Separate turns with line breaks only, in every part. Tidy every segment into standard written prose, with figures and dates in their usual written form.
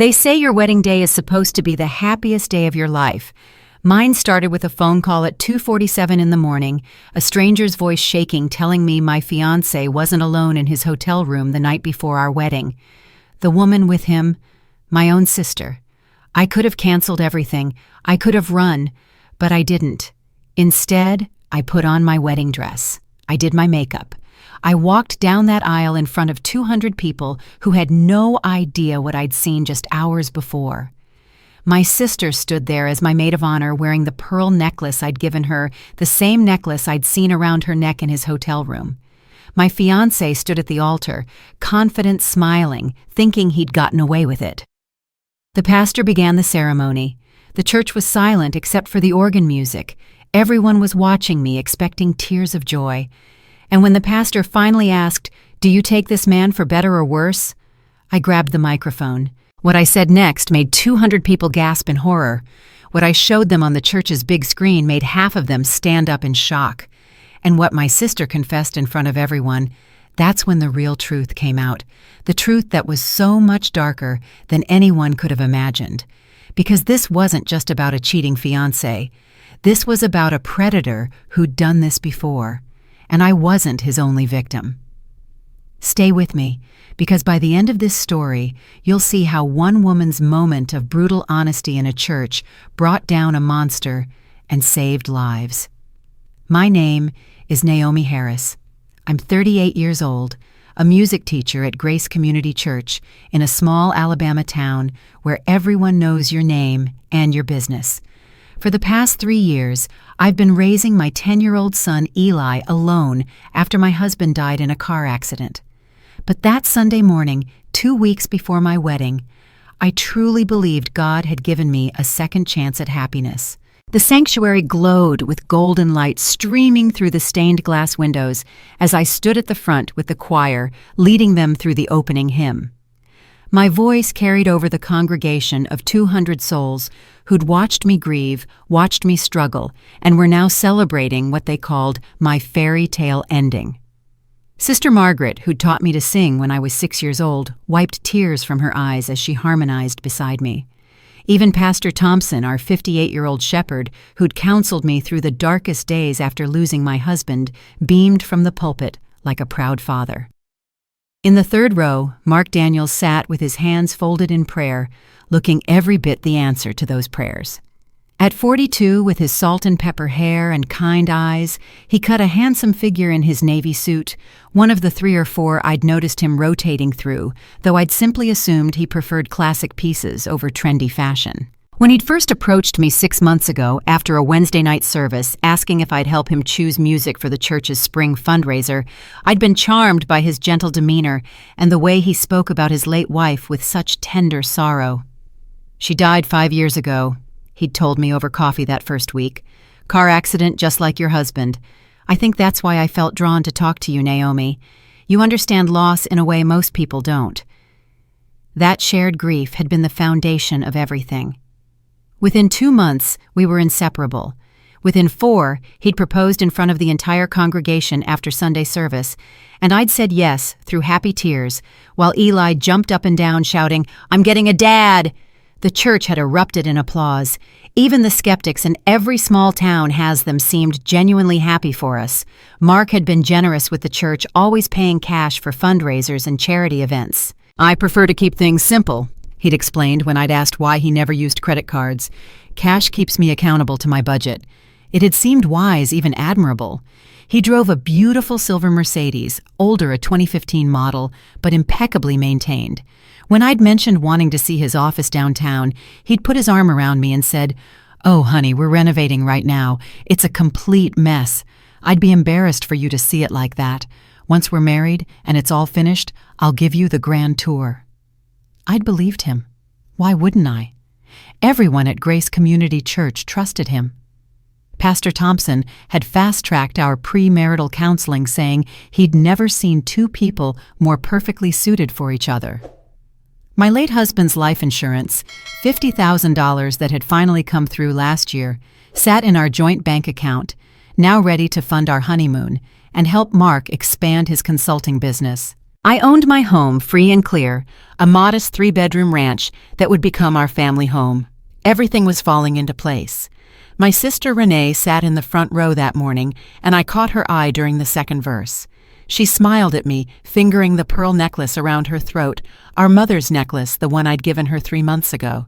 They say your wedding day is supposed to be the happiest day of your life. Mine started with a phone call at 2:47 in the morning, a stranger's voice shaking telling me my fiancé wasn't alone in his hotel room the night before our wedding. The woman with him, my own sister. I could have canceled everything. I could have run, but I didn't. Instead, I put on my wedding dress. I did my makeup. I walked down that aisle in front of 200 people who had no idea what I'd seen just hours before. My sister stood there as my maid of honor wearing the pearl necklace I'd given her, the same necklace I'd seen around her neck in his hotel room. My fiancé stood at the altar, confident, smiling, thinking he'd gotten away with it. The pastor began the ceremony. The church was silent except for the organ music. Everyone was watching me, expecting tears of joy. And when the pastor finally asked, "Do you take this man for better or worse?" I grabbed the microphone. What I said next made 200 people gasp in horror. What I showed them on the church's big screen made half of them stand up in shock. And what my sister confessed in front of everyone, that's when the real truth came out. The truth that was so much darker than anyone could have imagined. Because this wasn't just about a cheating fiancé. This was about a predator who'd done this before. And I wasn't his only victim. Stay with me, because by the end of this story, you'll see how one woman's moment of brutal honesty in a church brought down a monster and saved lives. My name is Naomi Harris. I'm 38 years old, a music teacher at Grace Community Church in a small Alabama town where everyone knows your name and your business. For the past 3 years, I've been raising my 10-year-old son Eli alone after my husband died in a car accident. But that Sunday morning, 2 weeks before my wedding, I truly believed God had given me a second chance at happiness. The sanctuary glowed with golden light streaming through the stained glass windows as I stood at the front with the choir, leading them through the opening hymn. My voice carried over the congregation of 200 souls who'd watched me grieve, watched me struggle, and were now celebrating what they called my fairy tale ending. Sister Margaret, who'd taught me to sing when I was 6 years old, wiped tears from her eyes as she harmonized beside me. Even Pastor Thompson, our 58-year-old shepherd, who'd counseled me through the darkest days after losing my husband, beamed from the pulpit like a proud father. In the third row, Mark Daniels sat with his hands folded in prayer, looking every bit the answer to those prayers. At 42, with his salt and pepper hair and kind eyes, he cut a handsome figure in his navy suit, one of the 3 or 4 I'd noticed him rotating through, though I'd simply assumed he preferred classic pieces over trendy fashion. When he'd first approached me 6 months ago after a Wednesday night service asking if I'd help him choose music for the church's spring fundraiser, I'd been charmed by his gentle demeanor and the way he spoke about his late wife with such tender sorrow. "She died 5 years ago," he'd told me over coffee that first week. "Car accident just like your husband. I think that's why I felt drawn to talk to you, Naomi. You understand loss in a way most people don't." That shared grief had been the foundation of everything. Within 2 months, we were inseparable. Within 4, he'd proposed in front of the entire congregation after Sunday service, and I'd said yes through happy tears, while Eli jumped up and down shouting, "I'm getting a dad!" The church had erupted in applause. Even the skeptics in every small town has them seemed genuinely happy for us. Mark had been generous with the church, always paying cash for fundraisers and charity events. "I prefer to keep things simple," he'd explained when I'd asked why he never used credit cards. "Cash keeps me accountable to my budget." It had seemed wise, even admirable. He drove a beautiful silver Mercedes, older, a 2015 model, but impeccably maintained. When I'd mentioned wanting to see his office downtown, he'd put his arm around me and said, "Oh, honey, we're renovating right now. It's a complete mess. I'd be embarrassed for you to see it like that. Once we're married and it's all finished, I'll give you the grand tour." I'd believed him. Why wouldn't I? Everyone at Grace Community Church trusted him. Pastor Thompson had fast-tracked our premarital counseling, saying he'd never seen 2 people more perfectly suited for each other. My late husband's life insurance, $50,000 that had finally come through last year, sat in our joint bank account, now ready to fund our honeymoon and help Mark expand his consulting business. I owned my home free and clear, a modest 3-bedroom ranch that would become our family home. Everything was falling into place. My sister Renee sat in the front row that morning, and I caught her eye during the second verse. She smiled at me, fingering the pearl necklace around her throat, our mother's necklace, the one I'd given her 3 months ago.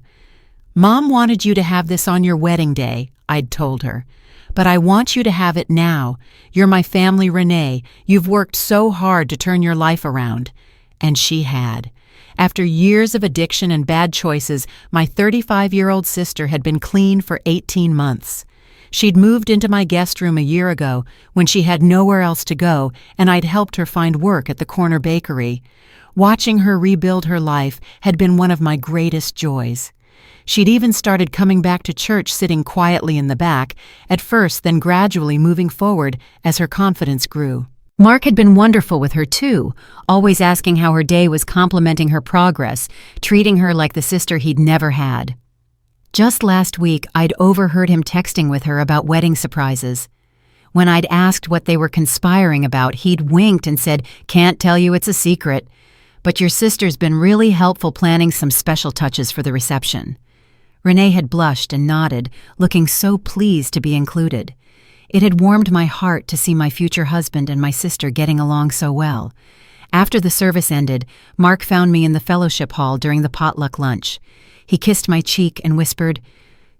"Mom wanted you to have this on your wedding day," I'd told her. "But I want you to have it now. You're my family, Renee. You've worked so hard to turn your life around." And she had. After years of addiction and bad choices, my 35-year-old sister had been clean for 18 months. She'd moved into my guest room a year ago when she had nowhere else to go, and I'd helped her find work at the corner bakery. Watching her rebuild her life had been one of my greatest joys. She'd even started coming back to church, sitting quietly in the back, at first, then gradually moving forward as her confidence grew. Mark had been wonderful with her too, always asking how her day was, complimenting her progress, treating her like the sister he'd never had. Just last week, I'd overheard him texting with her about wedding surprises. When I'd asked what they were conspiring about, he'd winked and said, "Can't tell you, it's a secret. But your sister's been really helpful planning some special touches for the reception." Renee had blushed and nodded, looking so pleased to be included. It had warmed my heart to see my future husband and my sister getting along so well. After the service ended, Mark found me in the fellowship hall during the potluck lunch. He kissed my cheek and whispered,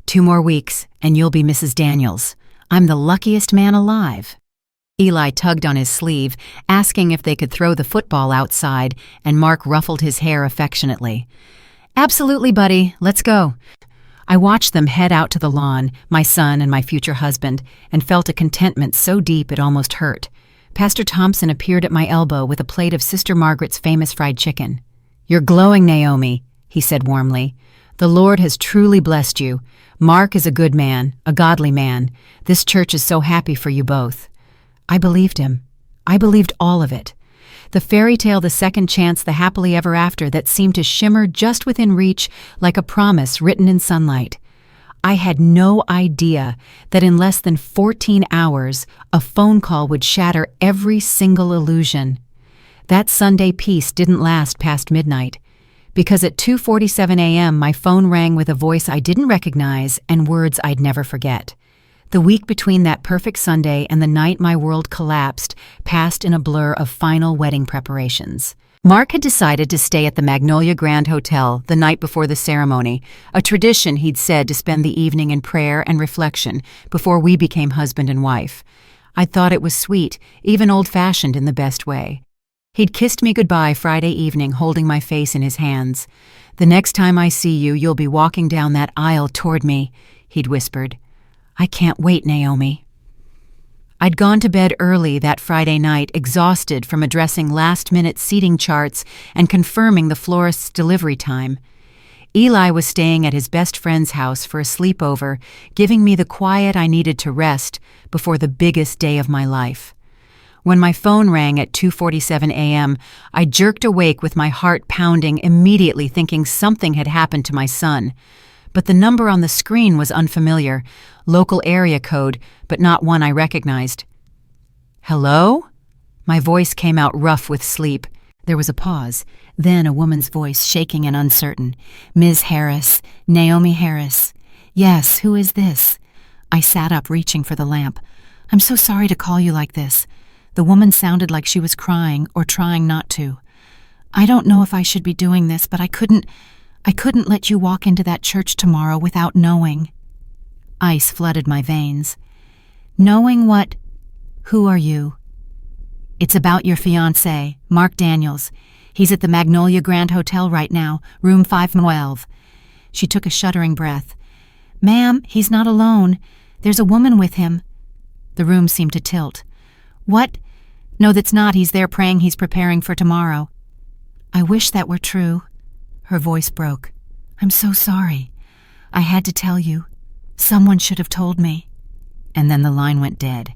"2 more weeks, and you'll be Mrs. Daniels. I'm the luckiest man alive." Eli tugged on his sleeve, asking if they could throw the football outside, and Mark ruffled his hair affectionately. "Absolutely, buddy. Let's go." I watched them head out to the lawn, my son and my future husband, and felt a contentment so deep it almost hurt. Pastor Thompson appeared at my elbow with a plate of Sister Margaret's famous fried chicken. "You're glowing, Naomi," he said warmly. "The Lord has truly blessed you. Mark is a good man, a godly man. This church is so happy for you both." I believed him. I believed all of it. The fairy tale, the second chance, the happily ever after that seemed to shimmer just within reach like a promise written in sunlight. I had no idea that in less than 14 hours, a phone call would shatter every single illusion. That Sunday peace didn't last past midnight, because at 2:47 a.m. my phone rang with a voice I didn't recognize and words I'd never forget. The week between that perfect Sunday and the night my world collapsed passed in a blur of final wedding preparations. Mark had decided to stay at the Magnolia Grand Hotel the night before the ceremony, a tradition he'd said to spend the evening in prayer and reflection before we became husband and wife. I thought it was sweet, even old-fashioned in the best way. He'd kissed me goodbye Friday evening, holding my face in his hands. "The next time I see you, you'll be walking down that aisle toward me," he'd whispered. "I can't wait, Naomi." I'd gone to bed early that Friday night, exhausted from addressing last-minute seating charts and confirming the florist's delivery time. Eli was staying at his best friend's house for a sleepover, giving me the quiet I needed to rest before the biggest day of my life. When my phone rang at 2:47 a.m., I jerked awake with my heart pounding, immediately thinking something had happened to my son. But the number on the screen was unfamiliar, local area code, but not one I recognized. "Hello?" My voice came out rough with sleep. There was a pause, then a woman's voice, shaking and uncertain. "Ms. Harris, Naomi Harris." "Yes, who is this?" I sat up, reaching for the lamp. "I'm so sorry to call you like this." The woman sounded like she was crying or trying not to. "I don't know if I should be doing this, but I couldn't let you walk into that church tomorrow without knowing." Ice flooded my veins. "Knowing what? Who are you?" "It's about your fiancé, Mark Daniels. He's at the Magnolia Grand Hotel right now, room 512. She took a shuddering breath. "Ma'am, he's not alone. There's a woman with him." The room seemed to tilt. "What? No, that's not. He's there praying. He's preparing for tomorrow." "I wish that were true." Her voice broke. "I'm so sorry. I had to tell you. Someone should have told me." And then the line went dead.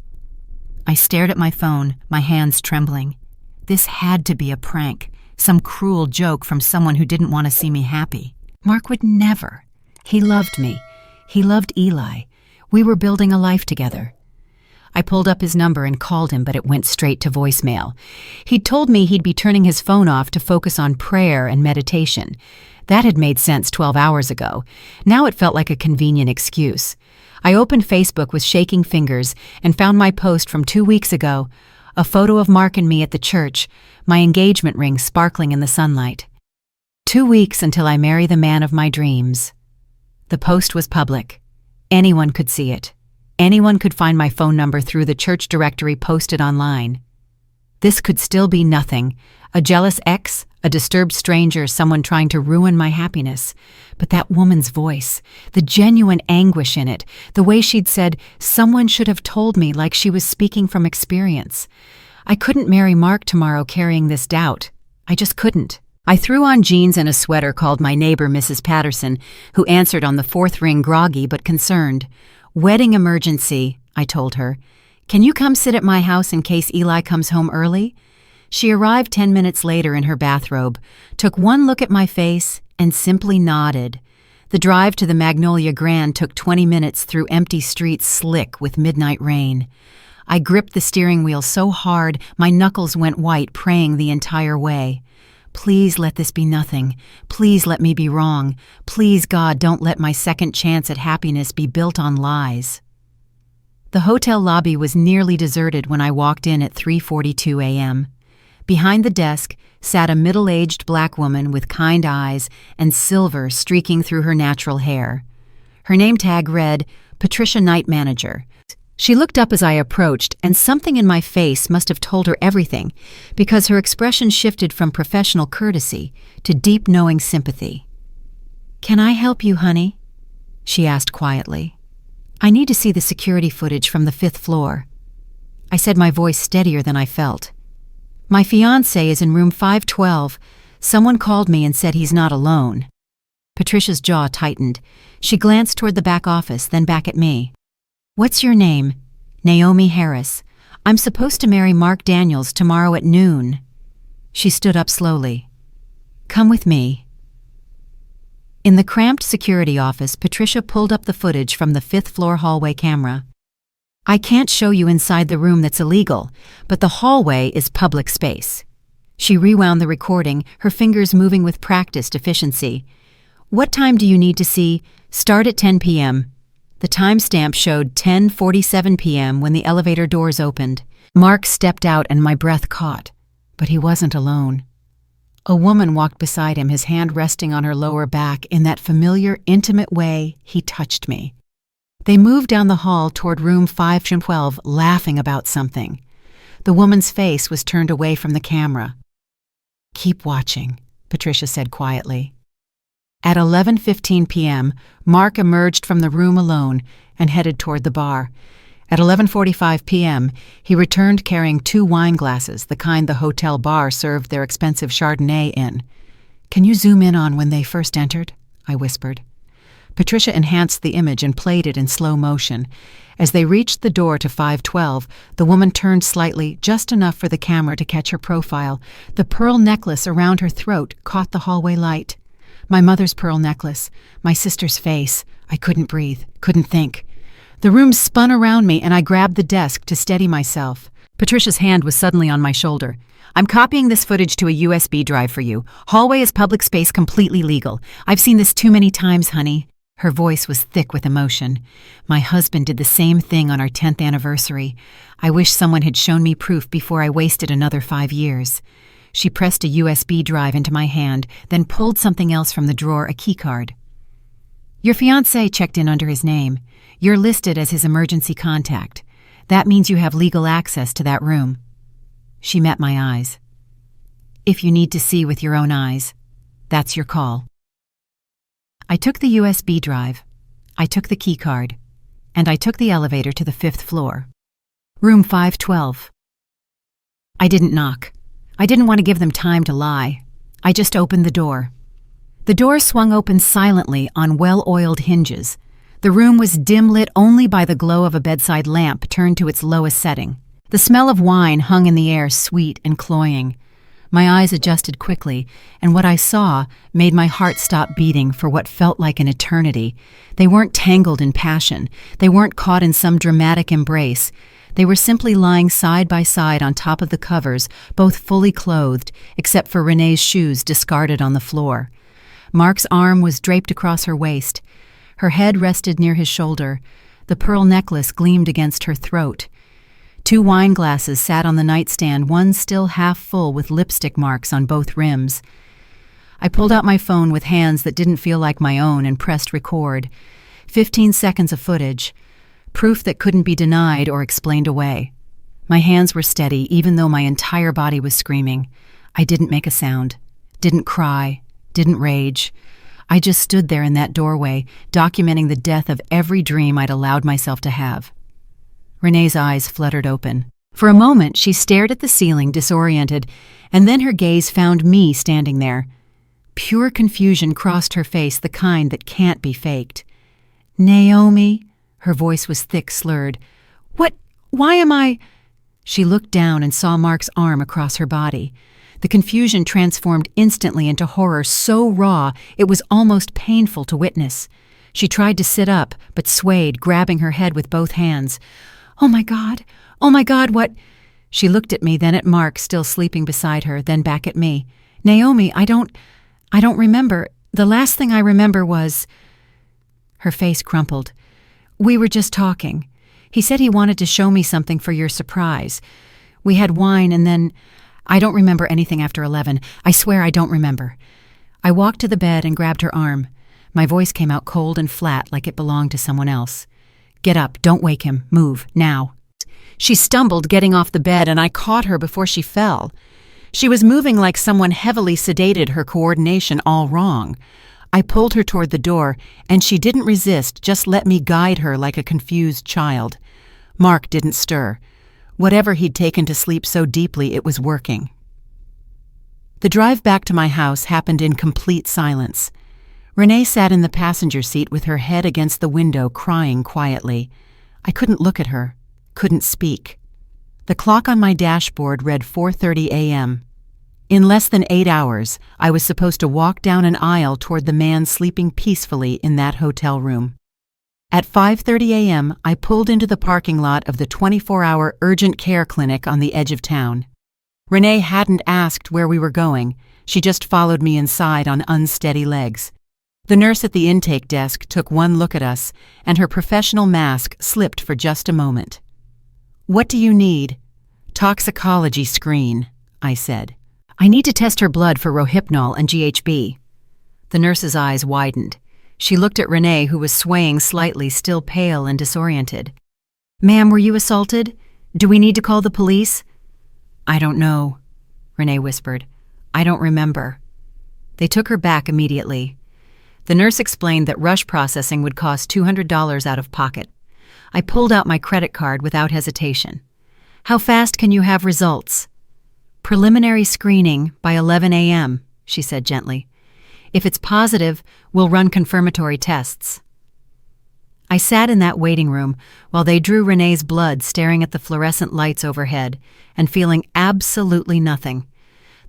I stared at my phone, my hands trembling. This had to be a prank, some cruel joke from someone who didn't want to see me happy. Mark would never. He loved me. He loved Eli. We were building a life together. I pulled up his number and called him, but it went straight to voicemail. He'd told me he'd be turning his phone off to focus on prayer and meditation. That had made sense 12 hours ago. Now it felt like a convenient excuse. I opened Facebook with shaking fingers and found my post from 2 weeks ago, a photo of Mark and me at the church, my engagement ring sparkling in the sunlight. 2 weeks until I marry the man of my dreams. The post was public. Anyone could see it. Anyone could find my phone number through the church directory posted online. This could still be nothing, a jealous ex, a disturbed stranger, someone trying to ruin my happiness. But that woman's voice, the genuine anguish in it, the way she'd said, "Someone should have told me," like she was speaking from experience. I couldn't marry Mark tomorrow carrying this doubt. I just couldn't. I threw on jeans and a sweater, called my neighbor, Mrs. Patterson, who answered on the fourth ring, groggy but concerned. "Wedding emergency," I told her. "Can you come sit at my house in case Eli comes home early?" She arrived 10 minutes later in her bathrobe, took one look at my face, and simply nodded. The drive to the Magnolia Grand took 20 minutes through empty streets slick with midnight rain. I gripped the steering wheel so hard my knuckles went white, praying the entire way. Please let this be nothing. Please let me be wrong. Please, God, don't let my second chance at happiness be built on lies. The hotel lobby was nearly deserted when I walked in at 3:42 a.m. Behind the desk sat a middle-aged black woman with kind eyes and silver streaking through her natural hair. Her name tag read, Patricia, Night Manager. She looked up as I approached, and something in my face must have told her everything, because her expression shifted from professional courtesy to deep knowing sympathy. "Can I help you, honey?" she asked quietly. "I need to see the security footage from the 5th floor." I said, my voice steadier than I felt. "My fiancé is in room 512. Someone called me and said he's not alone." Patricia's jaw tightened. She glanced toward the back office, then back at me. "What's your name?" "Naomi Harris. I'm supposed to marry Mark Daniels tomorrow at noon." She stood up slowly. "Come with me." In the cramped security office, Patricia pulled up the footage from the 5th floor hallway camera. "I can't show you inside the room, that's illegal, but the hallway is public space." She rewound the recording, her fingers moving with practiced efficiency. "What time do you need to see?" "Start at 10 p.m. The timestamp showed 10:47 p.m. when the elevator doors opened. Mark stepped out and my breath caught, but he wasn't alone. A woman walked beside him, his hand resting on her lower back. In that familiar, intimate way, he touched me. They moved down the hall toward room 512, laughing about something. The woman's face was turned away from the camera. "Keep watching," Patricia said quietly. At 11:15 p.m., Mark emerged from the room alone and headed toward the bar. At 11:45 p.m., he returned carrying 2 wine glasses, the kind the hotel bar served their expensive Chardonnay in. "Can you zoom in on when they first entered?" I whispered. Patricia enhanced the image and played it in slow motion. As they reached the door to 512, the woman turned slightly, just enough for the camera to catch her profile. The pearl necklace around her throat caught the hallway light. My mother's pearl necklace, my sister's face. I couldn't breathe, couldn't think. The room spun around me and I grabbed the desk to steady myself. Patricia's hand was suddenly on my shoulder. "I'm copying this footage to a USB drive for you. Hallway is public space, completely legal. I've seen this too many times, honey." Her voice was thick with emotion. "My husband did the same thing on our 10th anniversary. I wish someone had shown me proof before I wasted another 5 years. She pressed a USB drive into my hand, then pulled something else from the drawer, a keycard. "Your fiancé checked in under his name. You're listed as his emergency contact. That means you have legal access to that room." She met my eyes. "If you need to see with your own eyes, that's your call." I took the USB drive, I took the keycard, and I took the elevator to the 5th floor. Room 512. I didn't knock. I didn't want to give them time to lie. I just opened the door. The door swung open silently on well-oiled hinges. The room was dim-lit only by the glow of a bedside lamp turned to its lowest setting. The smell of wine hung in the air, sweet and cloying. My eyes adjusted quickly, and what I saw made my heart stop beating for what felt like an eternity. They weren't tangled in passion. They weren't caught in some dramatic embrace. They were simply lying side by side on top of the covers, both fully clothed, except for Renee's shoes discarded on the floor. Mark's arm was draped across her waist. Her head rested near his shoulder. The pearl necklace gleamed against her throat. 2 wine glasses sat on the nightstand, one still half full with lipstick marks on both rims. I pulled out my phone with hands that didn't feel like my own and pressed record. 15 seconds of footage. Proof that couldn't be denied or explained away. My hands were steady, even though my entire body was screaming. I didn't make a sound. Didn't cry. Didn't rage. I just stood there in that doorway, documenting the death of every dream I'd allowed myself to have. Renee's eyes fluttered open. For a moment, she stared at the ceiling, disoriented, and then her gaze found me standing there. Pure confusion crossed her face, the kind that can't be faked. "Naomi?" Her voice was thick, slurred. Why am I—" She looked down and saw Mark's arm across her body. The confusion transformed instantly into horror so raw it was almost painful to witness. She tried to sit up, but swayed, grabbing her head with both hands. Oh my God, what—" She looked at me, then at Mark, still sleeping beside her, then back at me. "Naomi, I don't remember. The last thing I remember was—" Her face crumpled. "We were just talking. He said he wanted to show me something for your surprise. We had wine and then— I don't remember anything after 11. I swear I don't remember." I walked to the bed and grabbed her arm. My voice came out cold and flat, like it belonged to someone else. "Get up, don't wake him, move, now." She stumbled, getting off the bed, and I caught her before she fell. She was moving like someone heavily sedated, her coordination all wrong. I pulled her toward the door, and she didn't resist, just let me guide her like a confused child. Mark didn't stir. Whatever he'd taken to sleep so deeply, it was working. The drive back to my house happened in complete silence. Renee sat in the passenger seat with her head against the window, crying quietly. I couldn't look at her, couldn't speak. The clock on my dashboard read 4:30 a.m. In less than 8 hours, I was supposed to walk down an aisle toward the man sleeping peacefully in that hotel room. At 5:30 a.m., I pulled into the parking lot of the 24-hour urgent care clinic on the edge of town. Renee hadn't asked where we were going. She just followed me inside on unsteady legs. The nurse at the intake desk took one look at us, and her professional mask slipped for just a moment. "What do you need?" "Toxicology screen," I said. "I need to test her blood for Rohypnol and GHB." The nurse's eyes widened. She looked at Renee, who was swaying slightly, still pale and disoriented. "Ma'am, were you assaulted? Do we need to call the police?" "I don't know," Renee whispered. "I don't remember." They took her back immediately. The nurse explained that rush processing would cost $200 out of pocket. I pulled out my credit card without hesitation. "How fast can you have results?" "Preliminary screening by 11 a.m., she said gently. "If it's positive, we'll run confirmatory tests." I sat in that waiting room while they drew Renee's blood, staring at the fluorescent lights overhead and feeling absolutely nothing.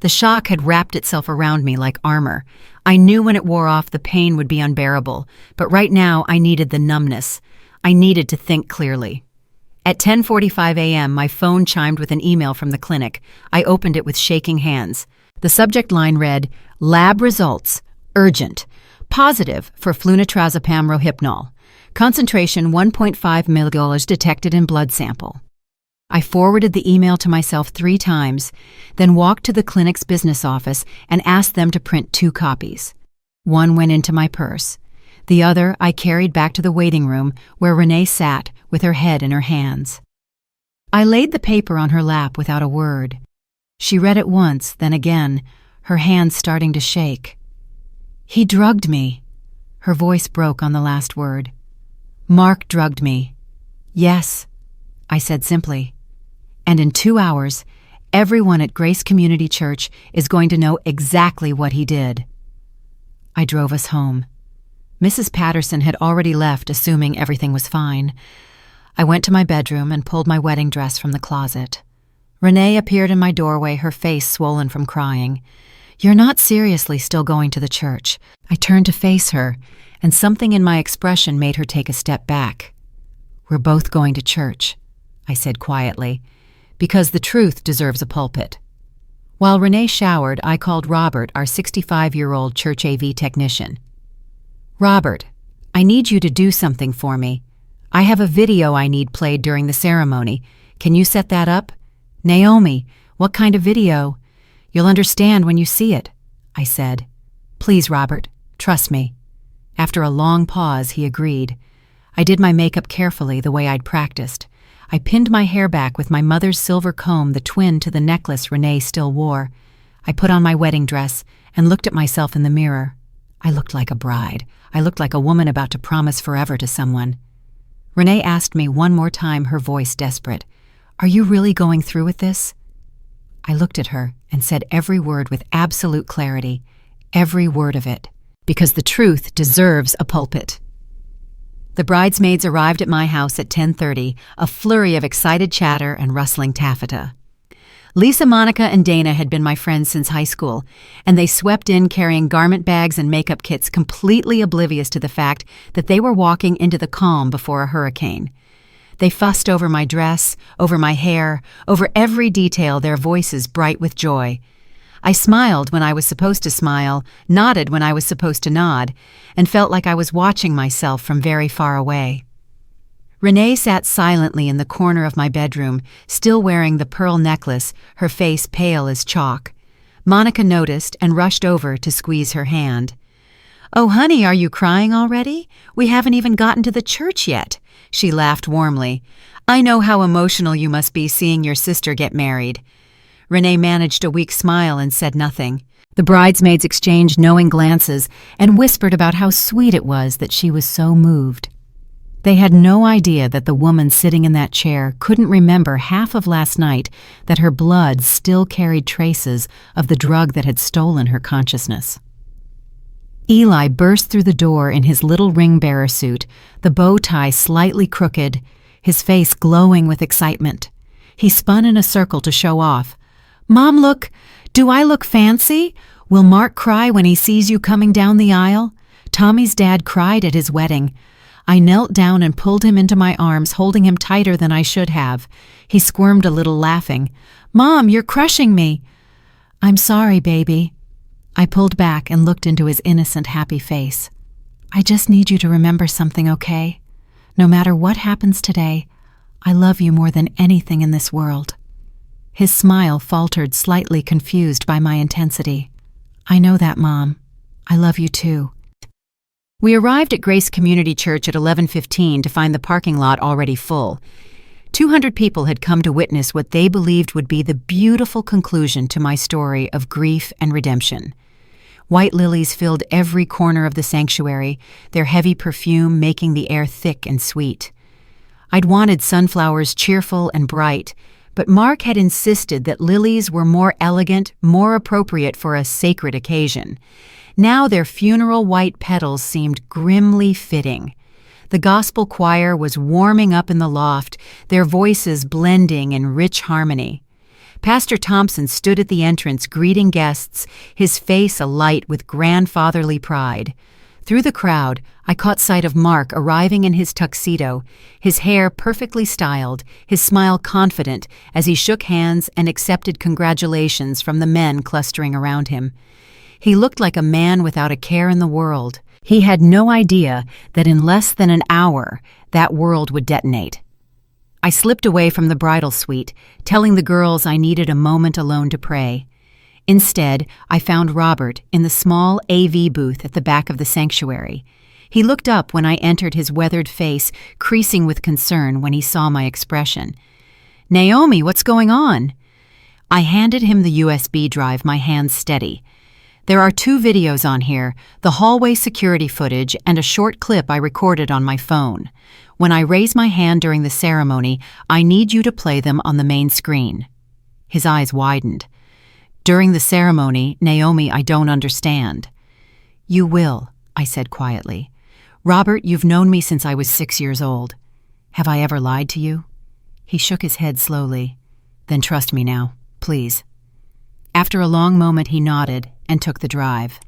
The shock had wrapped itself around me like armor. I knew when it wore off the pain would be unbearable, but right now I needed the numbness. I needed to think clearly. At 10:45 a.m., my phone chimed with an email from the clinic. I opened it with shaking hands. The subject line read, "Lab results. Urgent. Positive for flunitrazepam Rohypnol. Concentration 1.5 mg detected in blood sample." I forwarded the email to myself 3 times, then walked to the clinic's business office and asked them to print 2 copies. One went into my purse. The other I carried back to the waiting room where Renee sat with her head in her hands. I laid the paper on her lap without a word. She read it once, then again, her hands starting to shake. "He drugged me." Her voice broke on the last word. "Mark drugged me." "Yes," I said simply. "And in 2 hours, everyone at Grace Community Church is going to know exactly what he did." I drove us home. Mrs. Patterson had already left, assuming everything was fine. I went to my bedroom and pulled my wedding dress from the closet. Renee appeared in my doorway, her face swollen from crying. "You're not seriously still going to the church." I turned to face her, and something in my expression made her take a step back. "We're both going to church," I said quietly, "because the truth deserves a pulpit." While Renee showered, I called Robert, our 65-year-old church AV technician. "Robert, I need you to do something for me. I have a video I need played during the ceremony. Can you set that up?" "Naomi, what kind of video?" "You'll understand when you see it," I said. "Please, Robert, trust me." After a long pause, he agreed. I did my makeup carefully, the way I'd practiced. I pinned my hair back with my mother's silver comb, the twin to the necklace Renee still wore. I put on my wedding dress and looked at myself in the mirror. I looked like a bride. I looked like a woman about to promise forever to someone. Renee asked me one more time, her voice desperate, "Are you really going through with this?" I looked at her and said every word with absolute clarity, every word of it, because the truth deserves a pulpit. The bridesmaids arrived at my house at 10:30, a flurry of excited chatter and rustling taffeta. Lisa, Monica, and Dana had been my friends since high school, and they swept in carrying garment bags and makeup kits, completely oblivious to the fact that they were walking into the calm before a hurricane. They fussed over my dress, over my hair, over every detail, their voices bright with joy. I smiled when I was supposed to smile, nodded when I was supposed to nod, and felt like I was watching myself from very far away. Renee sat silently in the corner of my bedroom, still wearing the pearl necklace, her face pale as chalk. Monica noticed and rushed over to squeeze her hand. "Oh, honey, are you crying already? We haven't even gotten to the church yet." She laughed warmly. "I know how emotional you must be seeing your sister get married." Renee managed a weak smile and said nothing. The bridesmaids exchanged knowing glances and whispered about how sweet it was that she was so moved. They had no idea that the woman sitting in that chair couldn't remember half of last night, that her blood still carried traces of the drug that had stolen her consciousness. Eli burst through the door in his little ring-bearer suit, the bow tie slightly crooked, his face glowing with excitement. He spun in a circle to show off. "Mom, look! Do I look fancy? Will Mark cry when he sees you coming down the aisle? Tommy's dad cried at his wedding. I knelt down and pulled him into my arms, holding him tighter than I should have. He squirmed a little, laughing. 'Mom, you're crushing me.' 'I'm sorry, baby.' I pulled back and looked into his innocent, happy face. 'I just need you to remember something, okay? No matter what happens today, I love you more than anything in this world.' His smile faltered, slightly confused by my intensity. 'I know that, Mom. I love you too.' We arrived at Grace Community Church at 11:15 to find the parking lot already full. 200 people had come to witness what they believed would be the beautiful conclusion to my story of grief and redemption. White lilies filled every corner of the sanctuary, their heavy perfume making the air thick and sweet. I'd wanted sunflowers cheerful and bright, but Mark had insisted that lilies were more elegant, more appropriate for a sacred occasion. Now their funeral white petals seemed grimly fitting. The gospel choir was warming up in the loft, their voices blending in rich harmony. Pastor Thompson stood at the entrance greeting guests, his face alight with grandfatherly pride. Through the crowd, I caught sight of Mark arriving in his tuxedo, his hair perfectly styled, his smile confident as he shook hands and accepted congratulations from the men clustering around him. He looked like a man without a care in the world. He had no idea that in less than an hour, that world would detonate. I slipped away from the bridal suite, telling the girls I needed a moment alone to pray. Instead, I found Robert in the small AV booth at the back of the sanctuary. He looked up when I entered, his weathered face creasing with concern when he saw my expression. "Naomi, what's going on?" I handed him the USB drive, my hands steady. "There are 2 videos on here, the hallway security footage and a short clip I recorded on my phone. When I raise my hand during the ceremony, I need you to play them on the main screen." His eyes widened. "During the ceremony, Naomi, I don't understand." "You will," I said quietly. "Robert, you've known me since I was 6 years old. Have I ever lied to you?" He shook his head slowly. Then trust me now, please. After a long moment, he nodded and took the drive.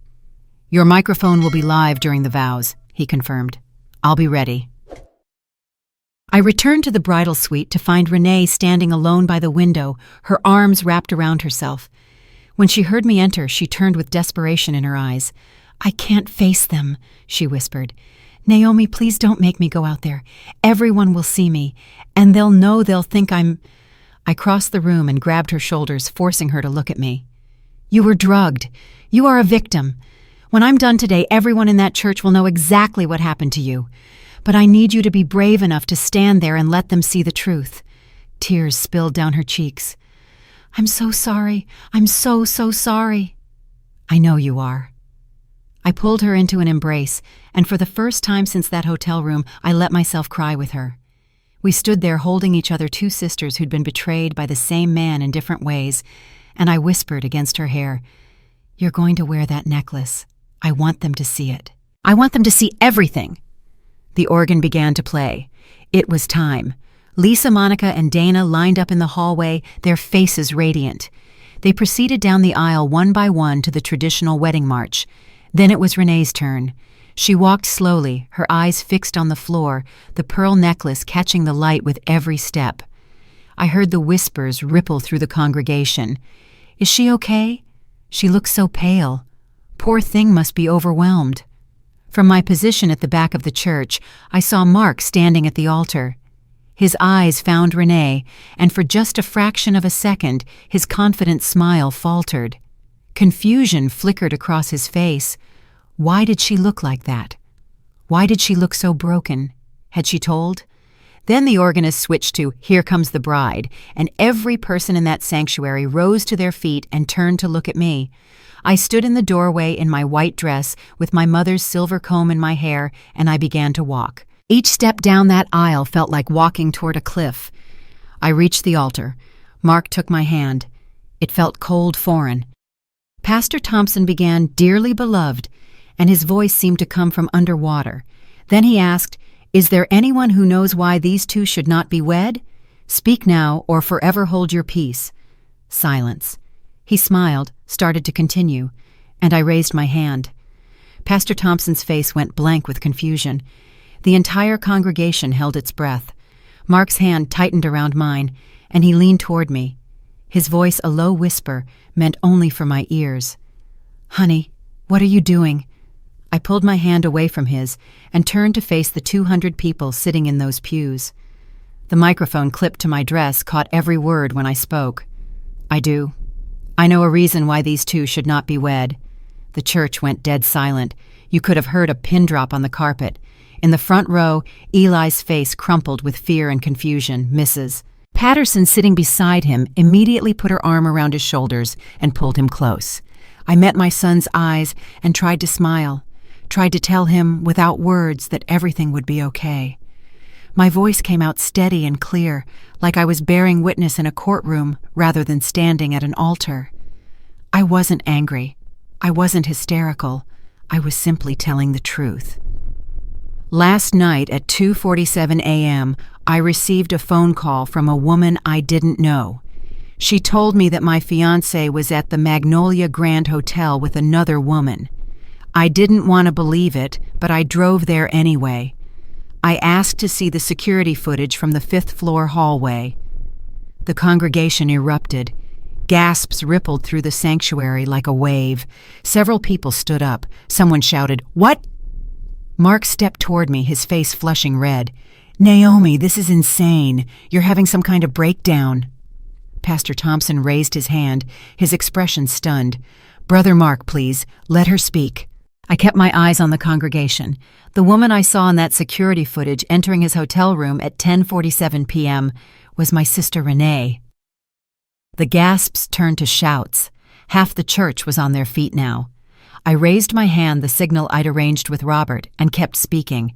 Your microphone will be live during the vows, he confirmed. I'll be ready. I returned to the bridal suite to find Renee standing alone by the window, her arms wrapped around herself. When she heard me enter, she turned with desperation in her eyes. I can't face them, she whispered. Naomi, please don't make me go out there. Everyone will see me, and they'll think I'm... I crossed the room and grabbed her shoulders, forcing her to look at me. You were drugged. You are a victim. When I'm done today, everyone in that church will know exactly what happened to you. But I need you to be brave enough to stand there and let them see the truth. Tears spilled down her cheeks. I'm so sorry. I'm so sorry. I know you are. I pulled her into an embrace, and for the first time since that hotel room, I let myself cry with her. We stood there holding each other, two sisters who'd been betrayed by the same man in different ways, and I whispered against her hair, You're going to wear that necklace. I want them to see it. I want them to see everything. The organ began to play. It was time. Lisa, Monica, and Dana lined up in the hallway, their faces radiant. They proceeded down the aisle one by one to the traditional wedding march. Then it was Renee's turn. She walked slowly, her eyes fixed on the floor, the pearl necklace catching the light with every step. I heard the whispers ripple through the congregation. Is she okay? She looks so pale. Poor thing must be overwhelmed. From my position at the back of the church, I saw Mark standing at the altar. His eyes found Renee, and for just a fraction of a second, his confident smile faltered. Confusion flickered across his face. Why did she look like that? Why did she look so broken? Had she told? Then the organist switched to Here Comes the Bride, and every person in that sanctuary rose to their feet and turned to look at me. I stood in the doorway in my white dress with my mother's silver comb in my hair, and I began to walk. Each step down that aisle felt like walking toward a cliff. I reached the altar. Mark took my hand. It felt cold, foreign. Pastor Thompson began, Dearly beloved, and his voice seemed to come from underwater. Then he asked, Is there anyone who knows why these two should not be wed? Speak now, or forever hold your peace. Silence. He smiled, started to continue, and I raised my hand. Pastor Thompson's face went blank with confusion. The entire congregation held its breath. Mark's hand tightened around mine, and he leaned toward me. His voice, a low whisper, meant only for my ears. Honey, what are you doing? I pulled my hand away from his and turned to face the 200 people sitting in those pews. The microphone clipped to my dress caught every word when I spoke. I do. I know a reason why these two should not be wed. The church went dead silent. You could have heard a pin drop on the carpet. In the front row, Eli's face crumpled with fear and confusion. Mrs. Patterson, sitting beside him, immediately put her arm around his shoulders and pulled him close. I met my son's eyes and tried to smile, tried to tell him without words that everything would be okay. My voice came out steady and clear, like I was bearing witness in a courtroom rather than standing at an altar. I wasn't angry. I wasn't hysterical. I was simply telling the truth. Last night at 2:47 a.m., I received a phone call from a woman I didn't know. She told me that my fiancé was at the Magnolia Grand Hotel with another woman. I didn't want to believe it, but I drove there anyway. I asked to see the security footage from the 5th floor hallway. The congregation erupted. Gasps rippled through the sanctuary like a wave. Several people stood up. Someone shouted, "What?" Mark stepped toward me, his face flushing red. "Naomi, this is insane. You're having some kind of breakdown." Pastor Thompson raised his hand, his expression stunned. "Brother Mark, please, let her speak." I kept my eyes on the congregation. The woman I saw in that security footage entering his hotel room at 10:47 p.m. was my sister Renee. The gasps turned to shouts. Half the church was on their feet now. I raised my hand, the signal I'd arranged with Robert, and kept speaking.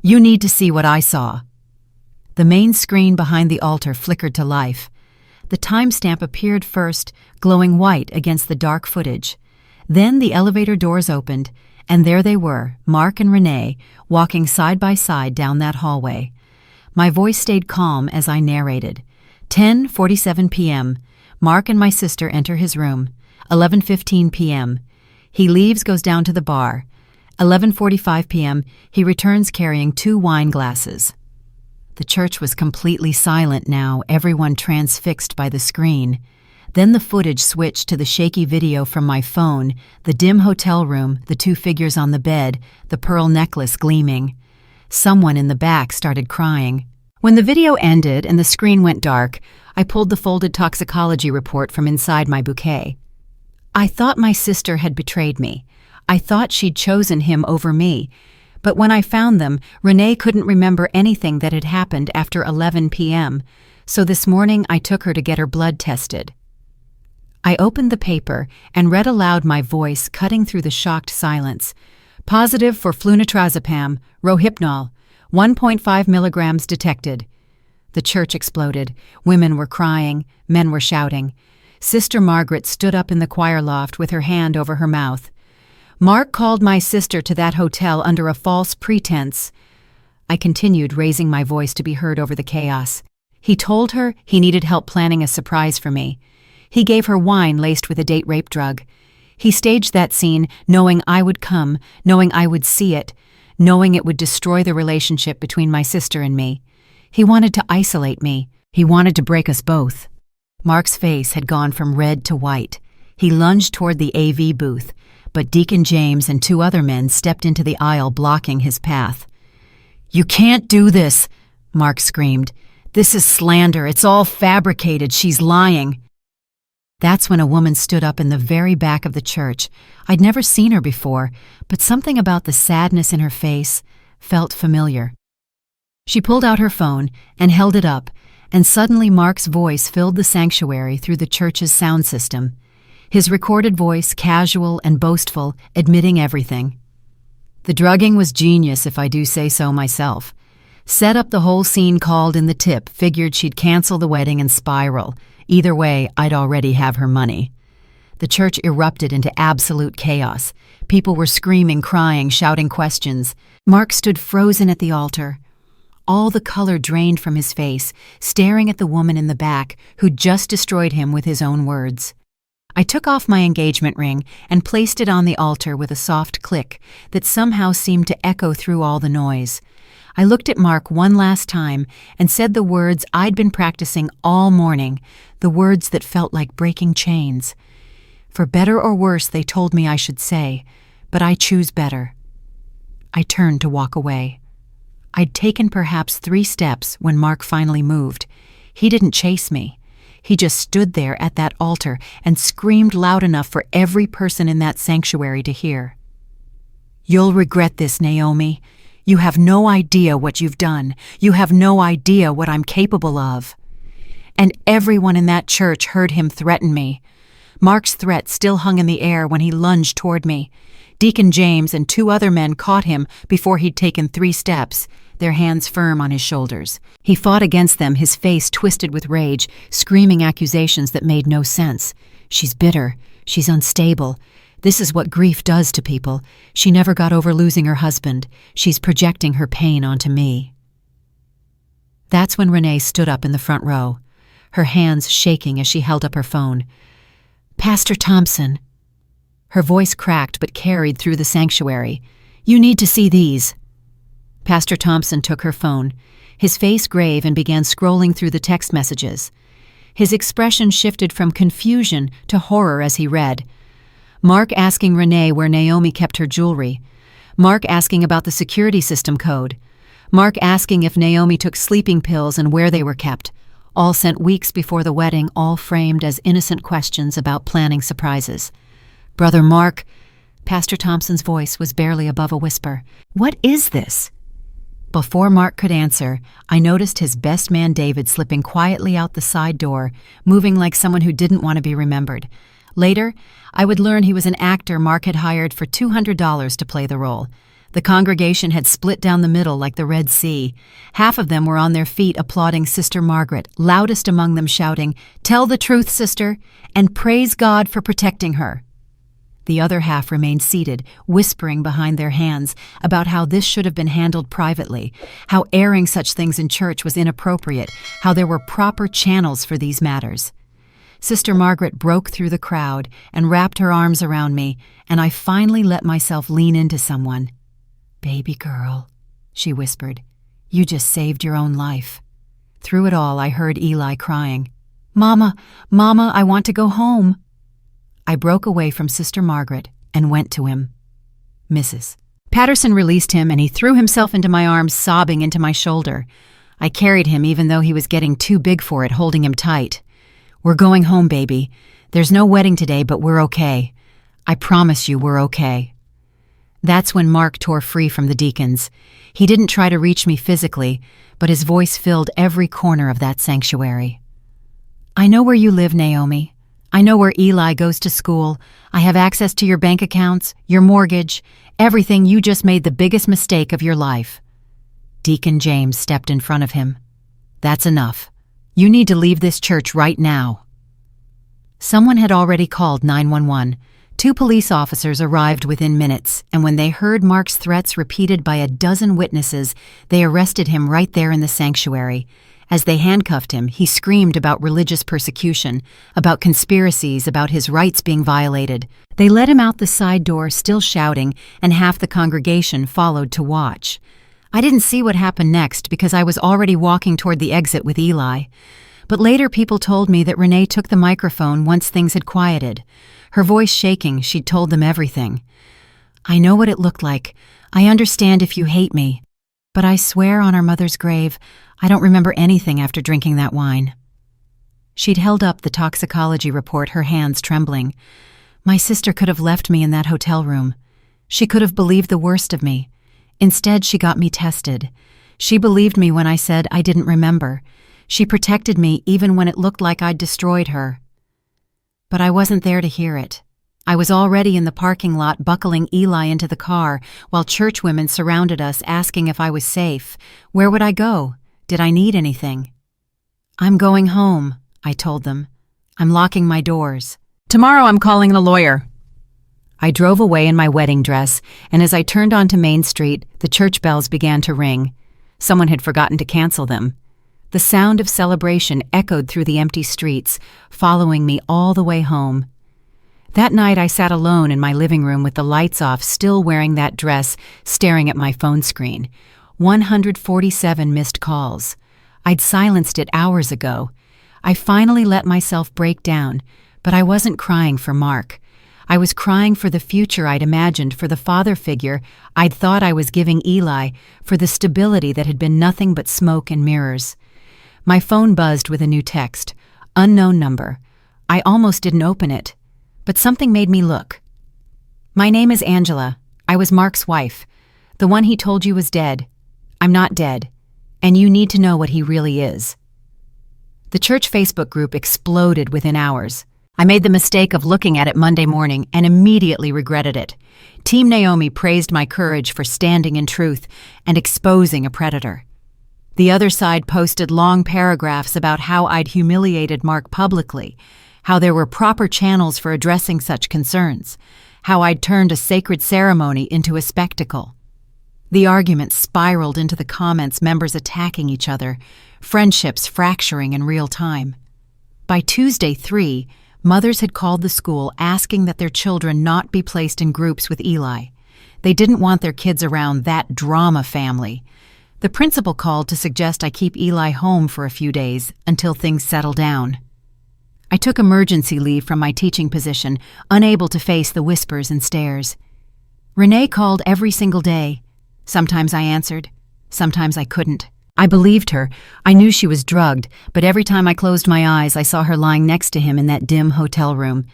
"You need to see what I saw." The main screen behind the altar flickered to life. The timestamp appeared first, glowing white against the dark footage. Then the elevator doors opened, and there they were, Mark and Renee, walking side by side down that hallway. My voice stayed calm as I narrated. 10:47 p.m. Mark and my sister enter his room. 11:15 p.m. He leaves, goes down to the bar. 11:45 p.m. He returns carrying 2 wine glasses. The church was completely silent now, everyone transfixed by the screen. Then the footage switched to the shaky video from my phone, the dim hotel room, the 2 figures on the bed, the pearl necklace gleaming. Someone in the back started crying. When the video ended and the screen went dark, I pulled the folded toxicology report from inside my bouquet. I thought my sister had betrayed me. I thought she'd chosen him over me. But when I found them, Renee couldn't remember anything that had happened after 11 p.m., so this morning I took her to get her blood tested. I opened the paper and read aloud, my voice cutting through the shocked silence. Positive for flunitrazepam, Rohypnol, 1.5 milligrams detected. The church exploded. Women were crying. Men were shouting. Sister Margaret stood up in the choir loft with her hand over her mouth. Mark called my sister to that hotel under a false pretense. I continued, raising my voice to be heard over the chaos. He told her he needed help planning a surprise for me. He gave her wine laced with a date rape drug. He staged that scene knowing I would come, knowing I would see it, knowing it would destroy the relationship between my sister and me. He wanted to isolate me. He wanted to break us both. Mark's face had gone from red to white. He lunged toward the AV booth, but Deacon James and 2 other men stepped into the aisle, blocking his path. "You can't do this," Mark screamed. "This is slander. It's all fabricated. She's lying." That's when a woman stood up in the very back of the church. I'd never seen her before, but something about the sadness in her face felt familiar. She pulled out her phone and held it up, and suddenly Mark's voice filled the sanctuary through the church's sound system. His recorded voice, casual and boastful, admitting everything. The drugging was genius, if I do say so myself. Set up the whole scene, called in the tip, figured she'd cancel the wedding and spiral. Either way, I'd already have her money. The church erupted into absolute chaos. People were screaming, crying, shouting questions. Mark stood frozen at the altar. All the color drained from his face, staring at the woman in the back who'd just destroyed him with his own words. I took off my engagement ring and placed it on the altar with a soft click that somehow seemed to echo through all the noise. I looked at Mark one last time and said the words I'd been practicing all morning, the words that felt like breaking chains. For better or worse, they told me I should say, but I choose better. I turned to walk away. I'd taken perhaps 3 steps when Mark finally moved. He didn't chase me. He just stood there at that altar and screamed loud enough for every person in that sanctuary to hear. "You'll regret this, Naomi. You have no idea what you've done. You have no idea what I'm capable of." And everyone in that church heard him threaten me. Mark's threat still hung in the air when he lunged toward me. Deacon James and 2 other men caught him before he'd taken 3 steps, their hands firm on his shoulders. He fought against them, his face twisted with rage, screaming accusations that made no sense. "She's bitter. She's unstable. This is what grief does to people. She never got over losing her husband. She's projecting her pain onto me." That's when Renee stood up in the front row, her hands shaking as she held up her phone. "Pastor Thompson." Her voice cracked but carried through the sanctuary. "You need to see these." Pastor Thompson took her phone, his face grave, and began scrolling through the text messages. His expression shifted from confusion to horror as he read. Mark asking Renee where Naomi kept her jewelry. Mark asking about the security system code. Mark asking if Naomi took sleeping pills and where they were kept. All sent weeks before the wedding, all framed as innocent questions about planning surprises. "Brother Mark," Pastor Thompson's voice was barely above a whisper, "what is this?" Before Mark could answer, I noticed his best man David slipping quietly out the side door, moving like someone who didn't want to be remembered. Later, I would learn he was an actor Mark had hired for $200 to play the role. The congregation had split down the middle like the Red Sea. Half of them were on their feet applauding Sister Margaret, loudest among them shouting, "Tell the truth, sister, and praise God for protecting her." The other half remained seated, whispering behind their hands about how this should have been handled privately, how airing such things in church was inappropriate, how there were proper channels for these matters. Sister Margaret broke through the crowd and wrapped her arms around me, and I finally let myself lean into someone. "Baby girl," she whispered, "you just saved your own life." Through it all, I heard Eli crying, "Mama, Mama, I want to go home." I broke away from Sister Margaret and went to him. Mrs. Patterson released him and he threw himself into my arms, sobbing into my shoulder. I carried him even though he was getting too big for it, holding him tight. "We're going home, baby. There's no wedding today, but we're okay. I promise you we're okay." That's when Mark tore free from the deacons. He didn't try to reach me physically, but his voice filled every corner of that sanctuary. "I know where you live, Naomi. I know where Eli goes to school. I have access to your bank accounts, your mortgage, everything. You just made the biggest mistake of your life." Deacon James stepped in front of him. "That's enough. You need to leave this church right now." Someone had already called 911. 2 police officers arrived within minutes, and when they heard Mark's threats repeated by a dozen witnesses, they arrested him right there in the sanctuary. As they handcuffed him, he screamed about religious persecution, about conspiracies, about his rights being violated. They let him out the side door, still shouting, and half the congregation followed to watch. I didn't see what happened next because I was already walking toward the exit with Eli. But later people told me that Renee took the microphone once things had quieted. Her voice shaking, she'd told them everything. "I know what it looked like. I understand if you hate me. But I swear on our mother's grave, I don't remember anything after drinking that wine." She'd held up the toxicology report, her hands trembling. "My sister could have left me in that hotel room. She could have believed the worst of me. Instead, she got me tested. She believed me when I said I didn't remember. She protected me even when it looked like I'd destroyed her." But I wasn't there to hear it. I was already in the parking lot buckling Eli into the car while churchwomen surrounded us asking if I was safe. Where would I go? Did I need anything? "I'm going home," I told them. "I'm locking my doors. Tomorrow I'm calling a lawyer." I drove away in my wedding dress, and as I turned onto Main Street, the church bells began to ring. Someone had forgotten to cancel them. The sound of celebration echoed through the empty streets, following me all the way home. That night I sat alone in my living room with the lights off, still wearing that dress, staring at my phone screen. 147 missed calls. I'd silenced it hours ago. I finally let myself break down, but I wasn't crying for Mark. I was crying for the future I'd imagined, for the father figure I'd thought I was giving Eli, for the stability that had been nothing but smoke and mirrors. My phone buzzed with a new text. Unknown number. I almost didn't open it, but something made me look. "My name is Angela. I was Mark's wife. The one he told you was dead. I'm not dead, and you need to know what he really is." The church Facebook group exploded within hours. I made the mistake of looking at it Monday morning and immediately regretted it. Team Naomi praised my courage for standing in truth and exposing a predator. The other side posted long paragraphs about how I'd humiliated Mark publicly, how there were proper channels for addressing such concerns, how I'd turned a sacred ceremony into a spectacle. The arguments spiraled into the comments, members attacking each other, friendships fracturing in real time. By Tuesday 3, mothers had called the school asking that their children not be placed in groups with Eli. They didn't want their kids around that drama family. The principal called to suggest I keep Eli home for a few days until things settle down. I took emergency leave from my teaching position, unable to face the whispers and stares. Renee called every single day. Sometimes I answered, sometimes I couldn't. I believed her. I knew she was drugged, but every time I closed my eyes, I saw her lying next to him in that dim hotel room.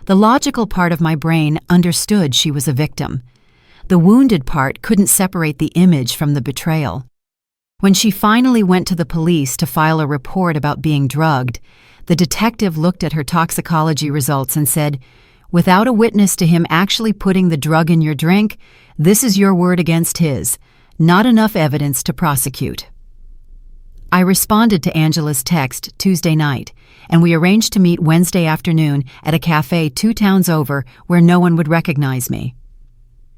The logical part of my brain understood she was a victim. The wounded part couldn't separate the image from the betrayal. When she finally went to the police to file a report about being drugged, the detective looked at her toxicology results and said, "Without a witness to him actually putting the drug in your drink, this is your word against his. Not enough evidence to prosecute." I responded to Angela's text Tuesday night, and we arranged to meet Wednesday afternoon at a cafe 2 towns over where no one would recognize me.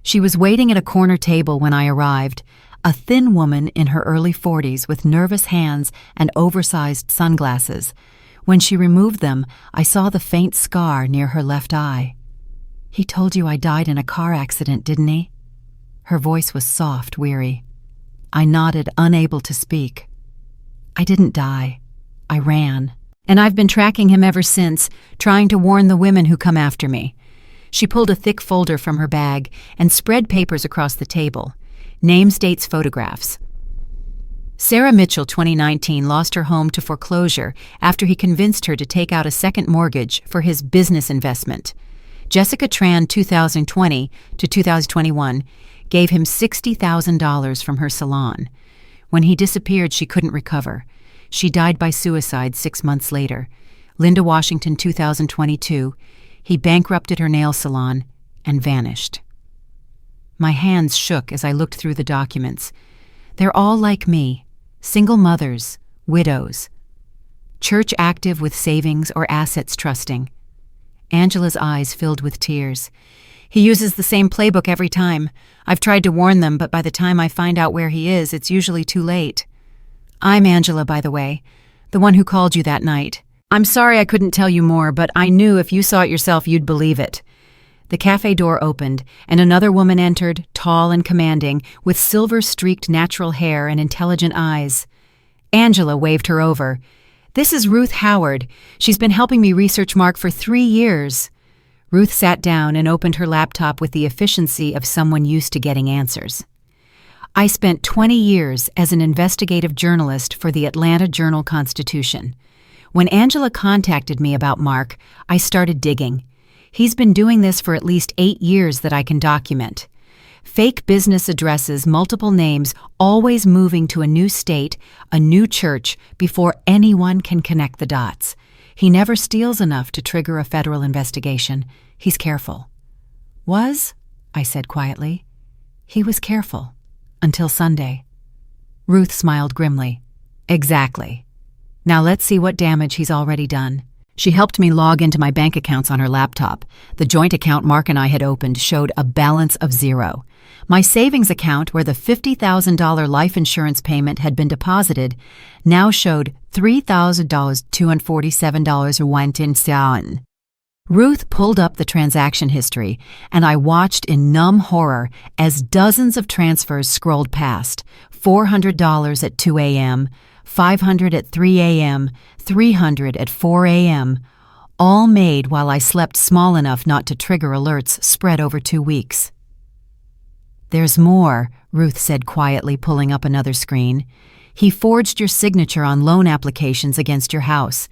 She was waiting at a corner table when I arrived, a thin woman in her early 40s with nervous hands and oversized sunglasses. When she removed them, I saw the faint scar near her left eye. "He told you I died in a car accident, didn't he?" Her voice was soft, weary. I nodded, unable to speak. "I didn't die. I ran. And I've been tracking him ever since, trying to warn the women who come after me." She pulled a thick folder from her bag and spread papers across the table. Names, dates, photographs. Sarah Mitchell, 2019, lost her home to foreclosure after he convinced her to take out a second mortgage for his business investment. Jessica Tran, 2020 to 2021, gave him $60,000 from her salon. When he disappeared, she couldn't recover. She died by suicide 6 months later. Linda Washington, 2022, he bankrupted her nail salon and vanished. My hands shook as I looked through the documents. They're all like me, single mothers, widows, church active with savings or assets trusting. Angela's eyes filled with tears. "He uses the same playbook every time. I've tried to warn them, but by the time I find out where he is, it's usually too late." "I'm Angela, by the way, the one who called you that night. I'm sorry I couldn't tell you more, but I knew if you saw it yourself, you'd believe it." The cafe door opened, and another woman entered, tall and commanding, with silver-streaked natural hair and intelligent eyes. Angela waved her over. "This is Ruth Howard. She's been helping me research Mark for 3 years. Ruth sat down and opened her laptop with the efficiency of someone used to getting answers. "I spent 20 years as an investigative journalist for the Atlanta Journal-Constitution. When Angela contacted me about Mark, I started digging. He's been doing this for at least 8 years that I can document. Fake business addresses, multiple names, always moving to a new state, a new church, before anyone can connect the dots. He never steals enough to trigger a federal investigation. He's careful." "Was?" I said quietly. "He was careful. Until Sunday." Ruth smiled grimly. "Exactly. Now let's see what damage he's already done." She helped me log into my bank accounts on her laptop. The joint account Mark and I had opened showed a balance of 0. My savings account, where the $50,000 life insurance payment had been deposited, now showed $3,247 went in. Ruth pulled up the transaction history, and I watched in numb horror as dozens of transfers scrolled past. $400 at 2 a.m., $500 at 3 a.m., $300 at 4 a.m., all made while I slept small enough not to trigger alerts spread over 2 weeks. "There's more," Ruth said quietly, pulling up another screen. "He forged your signature on loan applications against your house.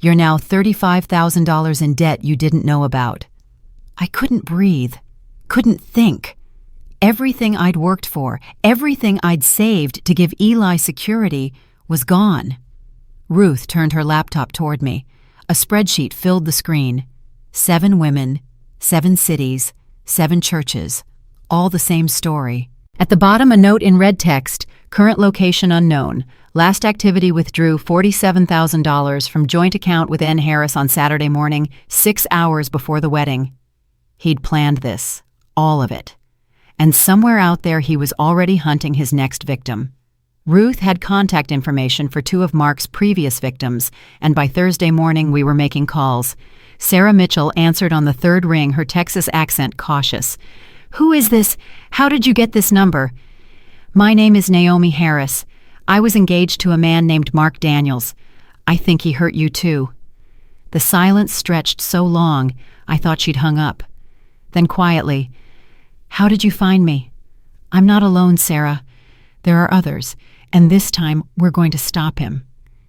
You're now $35,000 in debt you didn't know about." I couldn't breathe, couldn't think. Everything I'd worked for, everything I'd saved to give Eli security, was gone. Ruth turned her laptop toward me. A spreadsheet filled the screen. 7 women, 7 cities, 7 churches, all the same story. At the bottom, a note in red text, "Current location unknown. Last activity withdrew $47,000 from joint account with N. Harris on Saturday morning, 6 hours before the wedding." He'd planned this, all of it. And somewhere out there he was already hunting his next victim. Ruth had contact information for 2 of Mark's previous victims, and by Thursday morning we were making calls. Sarah Mitchell answered on the 3rd ring, her Texas accent cautious. "Who is this? How did you get this number?" "My name is Naomi Harris. I was engaged to a man named Mark Daniels. I think he hurt you too." The silence stretched so long, I thought she'd hung up. Then quietly, "How did you find me?" "I'm not alone, Sarah. There are others, and this time we're going to stop him."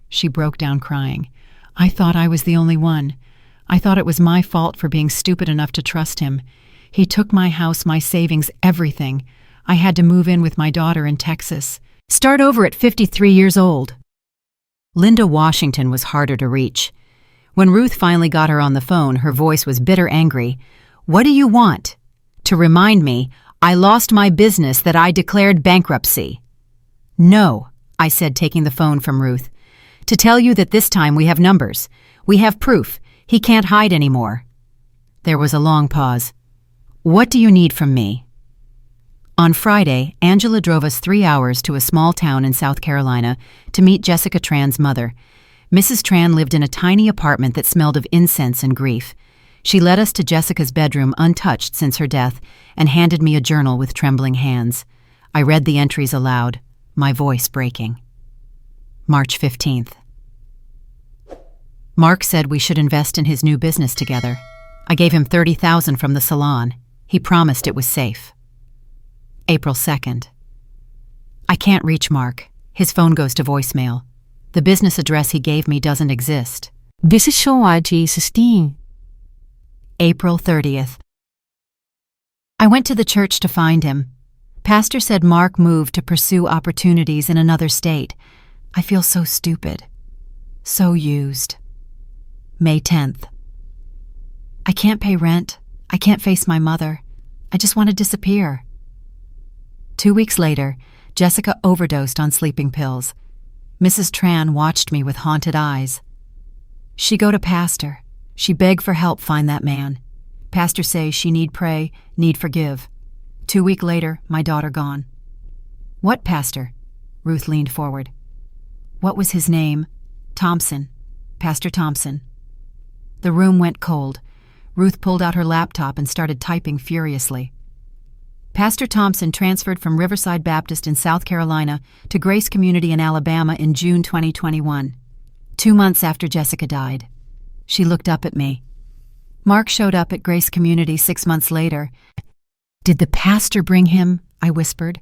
She broke down crying. "I thought I was the only one. I thought it was my fault for being stupid enough to trust him. He took my house, my savings, everything. I had to move in with my daughter in Texas. Start over at 53 years old." Linda Washington was harder to reach. When Ruth finally got her on the phone, her voice was bitter angry. "What do you want?" "To remind me, I lost my business, that I declared bankruptcy." "No, I said, taking the phone from Ruth. "To tell you that this time we have numbers. We have proof. He can't hide anymore." There was a long pause. "What do you need from me?" On Friday, Angela drove us 3 hours to a small town in South Carolina to meet Jessica Tran's mother. Mrs. Tran lived in a tiny apartment that smelled of incense and grief. She led us to Jessica's bedroom untouched since her death and handed me a journal with trembling hands. I read the entries aloud, my voice breaking. March 15th. Mark said we should invest in his new business together. I gave him $30,000 from the salon. He promised it was safe. April 2nd. I can't reach Mark. His phone goes to voicemail. The business address he gave me doesn't exist.
Devastation.
April 30th. I went to the church to find him. Pastor said Mark moved to pursue opportunities in another state. I feel so stupid. So used. May 10th. I can't pay rent. I can't face my mother. I just want to disappear. 2 weeks later, Jessica overdosed on sleeping pills. Mrs. Tran watched me with haunted eyes. She go to pastor. She beg for help find that man. Pastor say she need pray, need forgive. 2 week later, my daughter gone. What pastor? Ruth leaned forward. What was his name? Thompson. Pastor Thompson. The room went cold. Ruth pulled out her laptop and started typing furiously. Pastor Thompson transferred from Riverside Baptist in South Carolina to Grace Community in Alabama in June 2021, 2 months after Jessica died. She looked up at me. Mark showed up at Grace Community 6 months later. Did the pastor bring him? I whispered.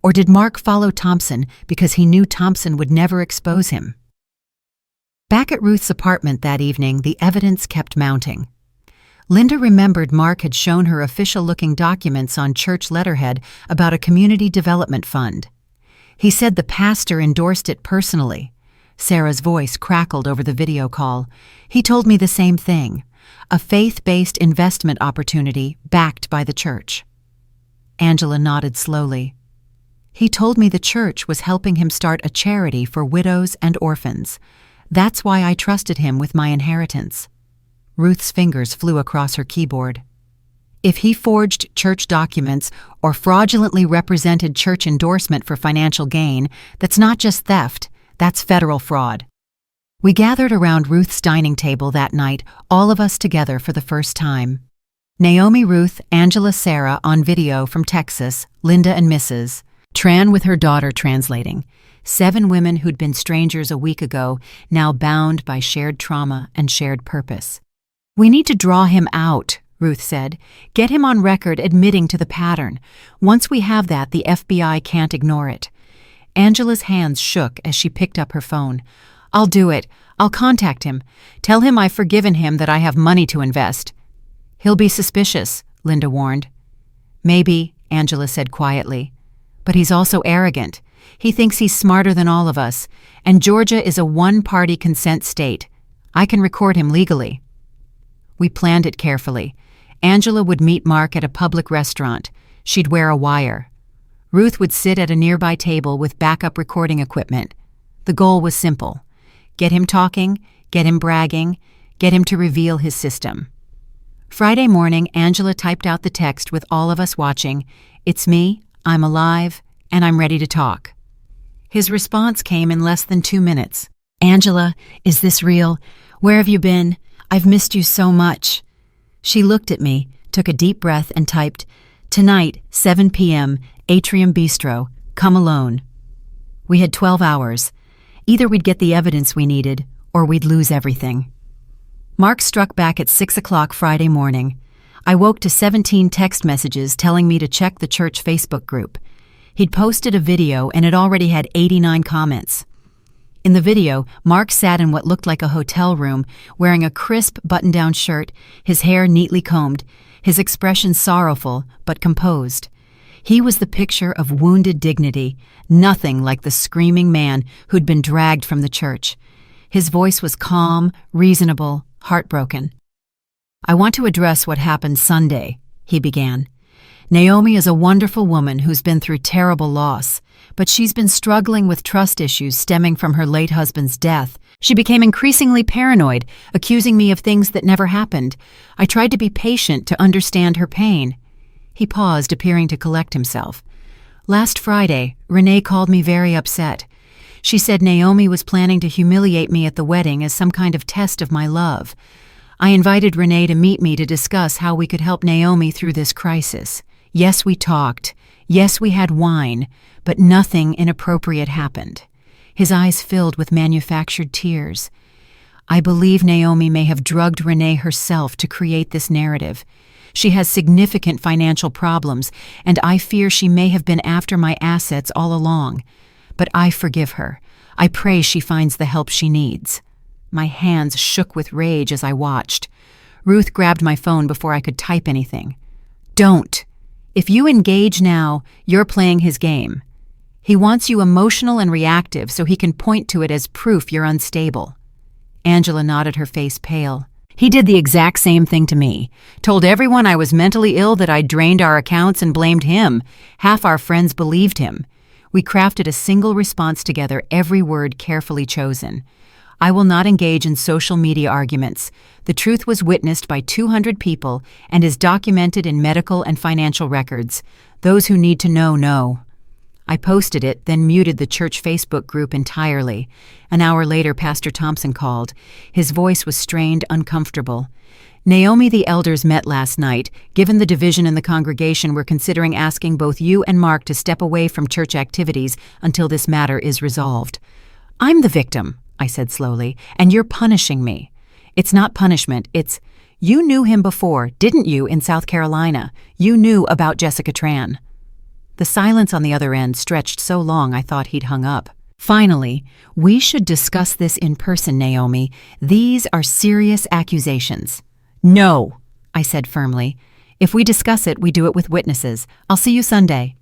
Or did Mark follow Thompson because he knew Thompson would never expose him? Back at Ruth's apartment that evening, the evidence kept mounting. Linda remembered Mark had shown her official-looking documents on church letterhead about a community development fund. He said the pastor endorsed it personally. Sarah's voice crackled over the video call. He told me the same thing, a faith-based investment opportunity backed by the church. Angela nodded slowly. He told me the church was helping him start a charity for widows and orphans. That's why I trusted him with my inheritance. Ruth's fingers flew across her keyboard. If he forged church documents or fraudulently represented church endorsement for financial gain, that's not just theft, that's federal fraud. We gathered around Ruth's dining table that night, all of us together for the first time. Naomi, Ruth, Angela, Sarah on video from Texas, Linda and Mrs. Tran with her daughter translating. 7 women who'd been strangers a week ago, now bound by shared trauma and shared purpose. We need to draw him out, Ruth said. Get him on record admitting to the pattern. Once we have that, the FBI can't ignore it. Angela's hands shook as she picked up her phone. I'll do it. I'll contact him. Tell him I've forgiven him, that I have money to invest. He'll be suspicious, Linda warned. Maybe, Angela said quietly. But he's also arrogant. He thinks he's smarter than all of us. And Georgia is a one-party consent state. I can record him legally. We planned it carefully. Angela would meet Mark at a public restaurant. She'd wear a wire. Ruth would sit at a nearby table with backup recording equipment. The goal was simple. Get him talking, get him bragging, get him to reveal his system. Friday morning, Angela typed out the text with all of us watching. It's me, I'm alive, and I'm ready to talk. His response came in less than 2 minutes. Angela, is this real? Where have you been? I've missed you so much. She looked at me, took a deep breath, and typed, Tonight, 7 p.m., Atrium Bistro. Come alone. We had 12 hours. Either we'd get the evidence we needed, or we'd lose everything. Mark struck back at 6 o'clock Friday morning. I woke to 17 text messages telling me to check the church Facebook group. He'd posted a video and it already had 89 comments. In the video, Mark sat in what looked like a hotel room, wearing a crisp button-down shirt, his hair neatly combed, his expression sorrowful but composed. He was the picture of wounded dignity, nothing like the screaming man who'd been dragged from the church. His voice was calm, reasonable, heartbroken. I want to address what happened Sunday, he began. Naomi is a wonderful woman who's been through terrible loss, but she's been struggling with trust issues stemming from her late husband's death. She became increasingly paranoid, accusing me of things that never happened. I tried to be patient to understand her pain. He paused, appearing to collect himself. Last Friday, Renee called me very upset. She said Naomi was planning to humiliate me at the wedding as some kind of test of my love. I invited Renee to meet me to discuss how we could help Naomi through this crisis. Yes, we talked. Yes, we had wine, but nothing inappropriate happened. His eyes filled with manufactured tears. I believe Naomi may have drugged Renee herself to create this narrative. She has significant financial problems, and I fear she may have been after my assets all along. But I forgive her. I pray she finds the help she needs. My hands shook with rage as I watched. Ruth grabbed my phone before I could type anything. Don't. If you engage now, you're playing his game. He wants you emotional and reactive so he can point to it as proof you're unstable. Angela nodded, her face pale. He did the exact same thing to me. Told everyone I was mentally ill, that I drained our accounts, and blamed him. Half our friends believed him. We crafted a single response together, every word carefully chosen. I will not engage in social media arguments. The truth was witnessed by 200 people and is documented in medical and financial records. Those who need to know. I posted it, then muted the church Facebook group entirely. An hour later, Pastor Thompson called. His voice was strained, uncomfortable. Naomi, the elders met last night. Given the division in the congregation, we're considering asking both you and Mark to step away from church activities until this matter is resolved. I'm the victim, I said slowly, and you're punishing me. It's not punishment, it's, you knew him before, didn't you, in South Carolina? You knew about Jessica Tran. The silence on the other end stretched so long I thought he'd hung up. Finally, we should discuss this in person, Naomi. These are serious accusations. No, I said firmly. If we discuss it, we do it with witnesses. I'll see you Sunday.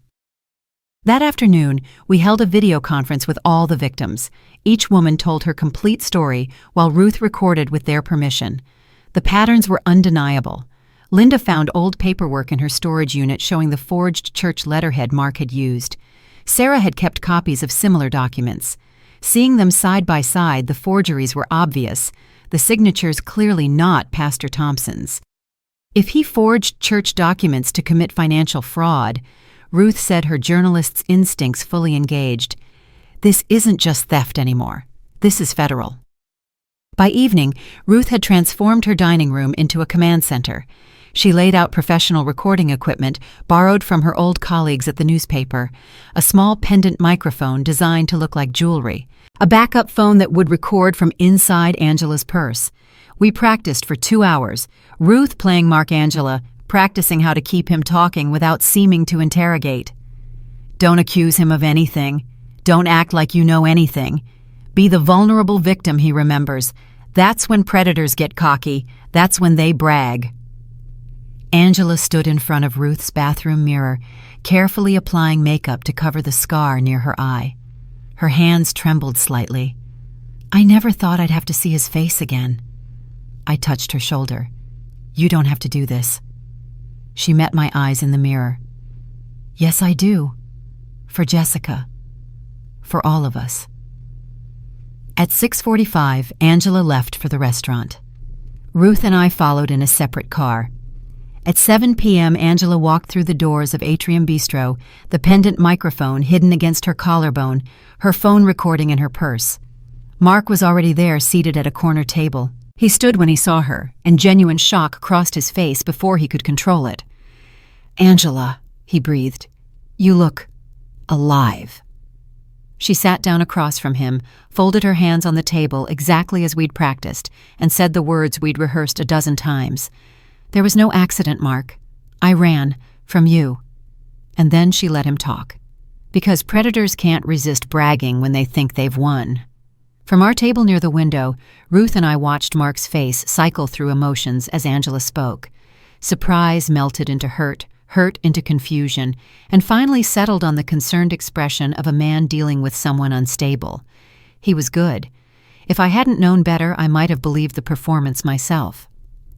That afternoon, we held a video conference with all the victims. Each woman told her complete story while Ruth recorded with their permission. The patterns were undeniable. Linda found old paperwork in her storage unit showing the forged church letterhead Mark had used. Sarah had kept copies of similar documents. Seeing them side by side, the forgeries were obvious, the signatures clearly not Pastor Thompson's. If he forged church documents to commit financial fraud, Ruth said, her journalist's instincts fully engaged, this isn't just theft anymore. This is federal. By evening, Ruth had transformed her dining room into a command center. She laid out professional recording equipment borrowed from her old colleagues at the newspaper, a small pendant microphone designed to look like jewelry, a backup phone that would record from inside Angela's purse. We practiced for 2 hours, Ruth playing Mark Angela, practicing how to keep him talking without seeming to interrogate. Don't accuse him of anything. Don't act like you know anything. Be the vulnerable victim he remembers. That's when predators get cocky. That's when they brag. Angela stood in front of Ruth's bathroom mirror, carefully applying makeup to cover the scar near her eye. Her hands trembled slightly. I never thought I'd have to see his face again. I touched her shoulder. You don't have to do this. She met my eyes in the mirror. Yes, I do. For Jessica. For all of us. At 6:45, Angela left for the restaurant. Ruth and I followed in a separate car. At 7 p.m., Angela walked through the doors of Atrium Bistro, the pendant microphone hidden against her collarbone, her phone recording in her purse. Mark was already there, seated at a corner table. He stood when he saw her, and genuine shock crossed his face before he could control it. Angela, he breathed, you look alive. She sat down across from him, folded her hands on the table exactly as we'd practiced, and said the words we'd rehearsed a dozen times. There was no accident, Mark. I ran from you. And then she let him talk. Because predators can't resist bragging when they think they've won. From our table near the window, Ruth and I watched Mark's face cycle through emotions as Angela spoke. Surprise melted into hurt, hurt into confusion, and finally settled on the concerned expression of a man dealing with someone unstable. He was good. If I hadn't known better, I might have believed the performance myself.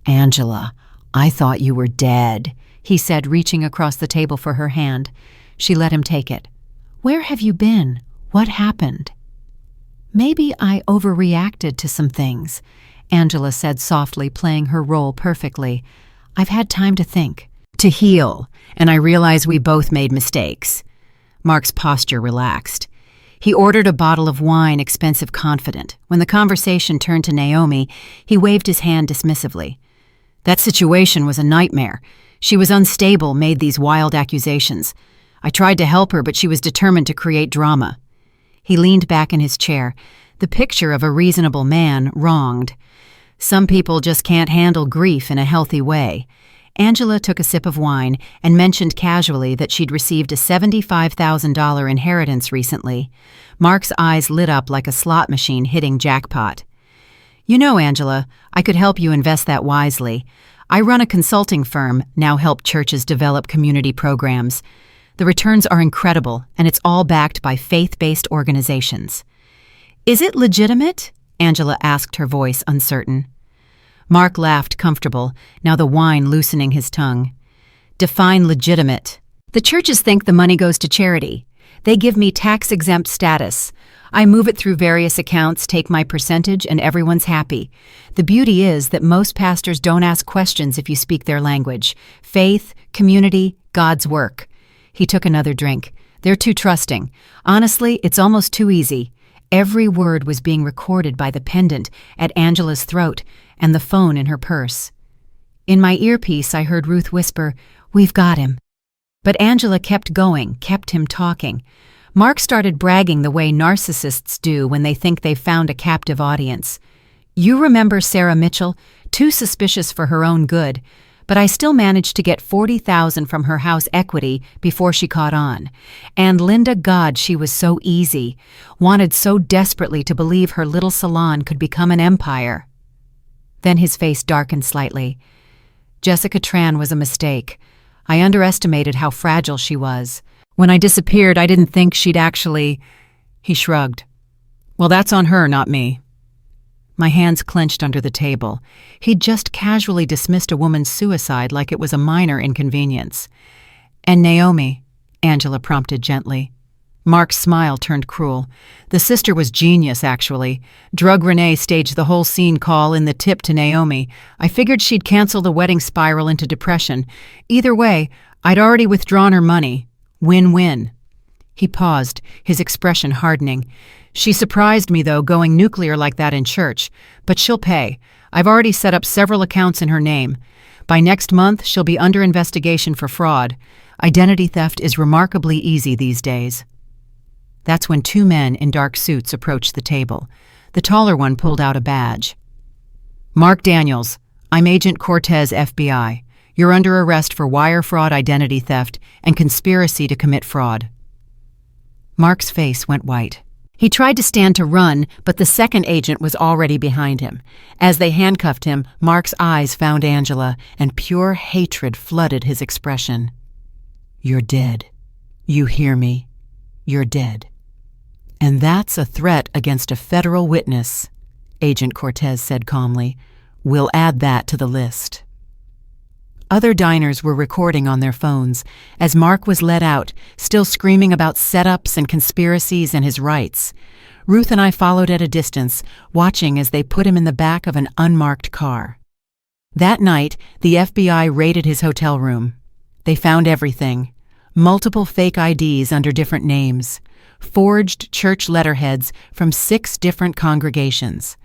Angela, I thought you were dead. he said, reaching across the table for her hand. She let him take it. "Where have you been? What happened?" "Maybe I overreacted to some things," Angela said softly, playing her role perfectly. "I've had time to think, to heal, and I realize we both made mistakes." Mark's posture relaxed. He ordered a bottle of wine, expensive confident. When the conversation turned to Naomi, he waved his hand dismissively. "That situation was a nightmare. She was unstable, made these wild accusations. I tried to help her, but she was determined to create drama." He leaned back in his chair, the picture of a reasonable man wronged. Some people just can't handle grief in a healthy way. Angela took a sip of wine and mentioned casually that she'd received a $75,000 inheritance recently. Mark's eyes lit up like a slot machine hitting jackpot. "You know, Angela, I could help you invest that wisely. I run a consulting firm, now help churches develop community programs. The returns are incredible, and it's all backed by faith-based organizations." "Is it legitimate?" Angela asked, her voice uncertain. Mark laughed, comfortable, now the wine loosening his tongue. "Define legitimate." "The churches think the money goes to charity. They give me tax-exempt status. I move it through various accounts, take my percentage, and everyone's happy. The beauty is that most pastors don't ask questions if you speak their language. Faith, community, God's work." He took another drink. "They're too trusting. Honestly, it's almost too easy." Every word was being recorded by the pendant at Angela's throat and the phone in her purse. In my earpiece, I heard Ruth whisper, "We've got him." But Angela kept going, kept him talking. Mark started bragging the way narcissists do when they think they've found a captive audience. "You remember Sarah Mitchell? Too suspicious for her own good. But I still managed to get $40,000 from her house equity before she caught on. And Linda, God, she was so easy. Wanted so desperately to believe her little salon could become an empire." Then his face darkened slightly. "Jessica Tran was a mistake. I underestimated how fragile she was. When I disappeared, I didn't think she'd actually—" He shrugged. "Well, that's on her, not me." My hands clenched under the table. He'd just casually dismissed a woman's suicide like it was a minor inconvenience. "And Naomi," Angela prompted gently. Mark's smile turned cruel. "The sister was genius, actually. Drug Renee staged the whole scene call in the tip to Naomi. I figured she'd cancel the wedding spiral into depression. Either way, I'd already withdrawn her money. Win-win." He paused, his expression hardening. "She surprised me, though, going nuclear like that in church. But she'll pay. I've already set up several accounts in her name. By next month, she'll be under investigation for fraud. Identity theft is remarkably easy these days." That's when two men in dark suits approached the table. The taller one pulled out a badge. "Mark Daniels, I'm Agent Cortez, FBI. You're under arrest for wire fraud, identity theft, and conspiracy to commit fraud." Mark's face went white. He tried to stand to run, but the second agent was already behind him. As they handcuffed him, Mark's eyes found Angela, and pure hatred flooded his expression. "You're dead. You hear me? You're dead. And that's a threat against a federal witness," Agent Cortez said calmly. "We'll add that to the list." Other diners were recording on their phones as Mark was let out, still screaming about setups and conspiracies and his rights. Ruth and I followed at a distance, watching as they put him in the back of an unmarked car. That night, the FBI raided his hotel room. They found everything: multiple fake IDs under different names, forged church letterheads from 6 different congregations,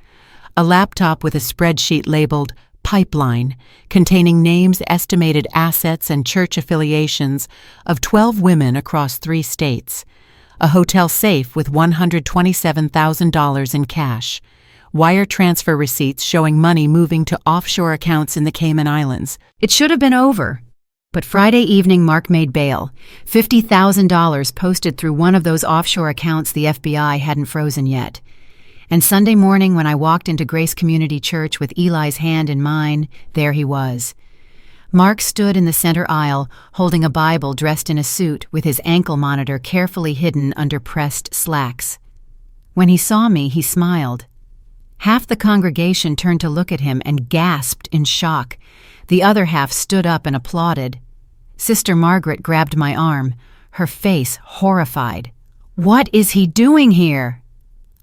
a laptop with a spreadsheet labeled Pipeline, containing names, estimated assets, and church affiliations of 12 women across 3 states, a hotel safe with $127,000 in cash, wire transfer receipts showing money moving to offshore accounts in the Cayman Islands. It should have been over. But Friday evening, Mark made bail, $50,000 posted through one of those offshore accounts the FBI hadn't frozen yet. And Sunday morning, when I walked into Grace Community Church with Eli's hand in mine, there he was. Mark stood in the center aisle, holding a Bible, dressed in a suit with his ankle monitor carefully hidden under pressed slacks. When he saw me, he smiled. Half the congregation turned to look at him and gasped in shock. The other half stood up and applauded. Sister Margaret grabbed my arm, her face horrified. "What is he doing here?"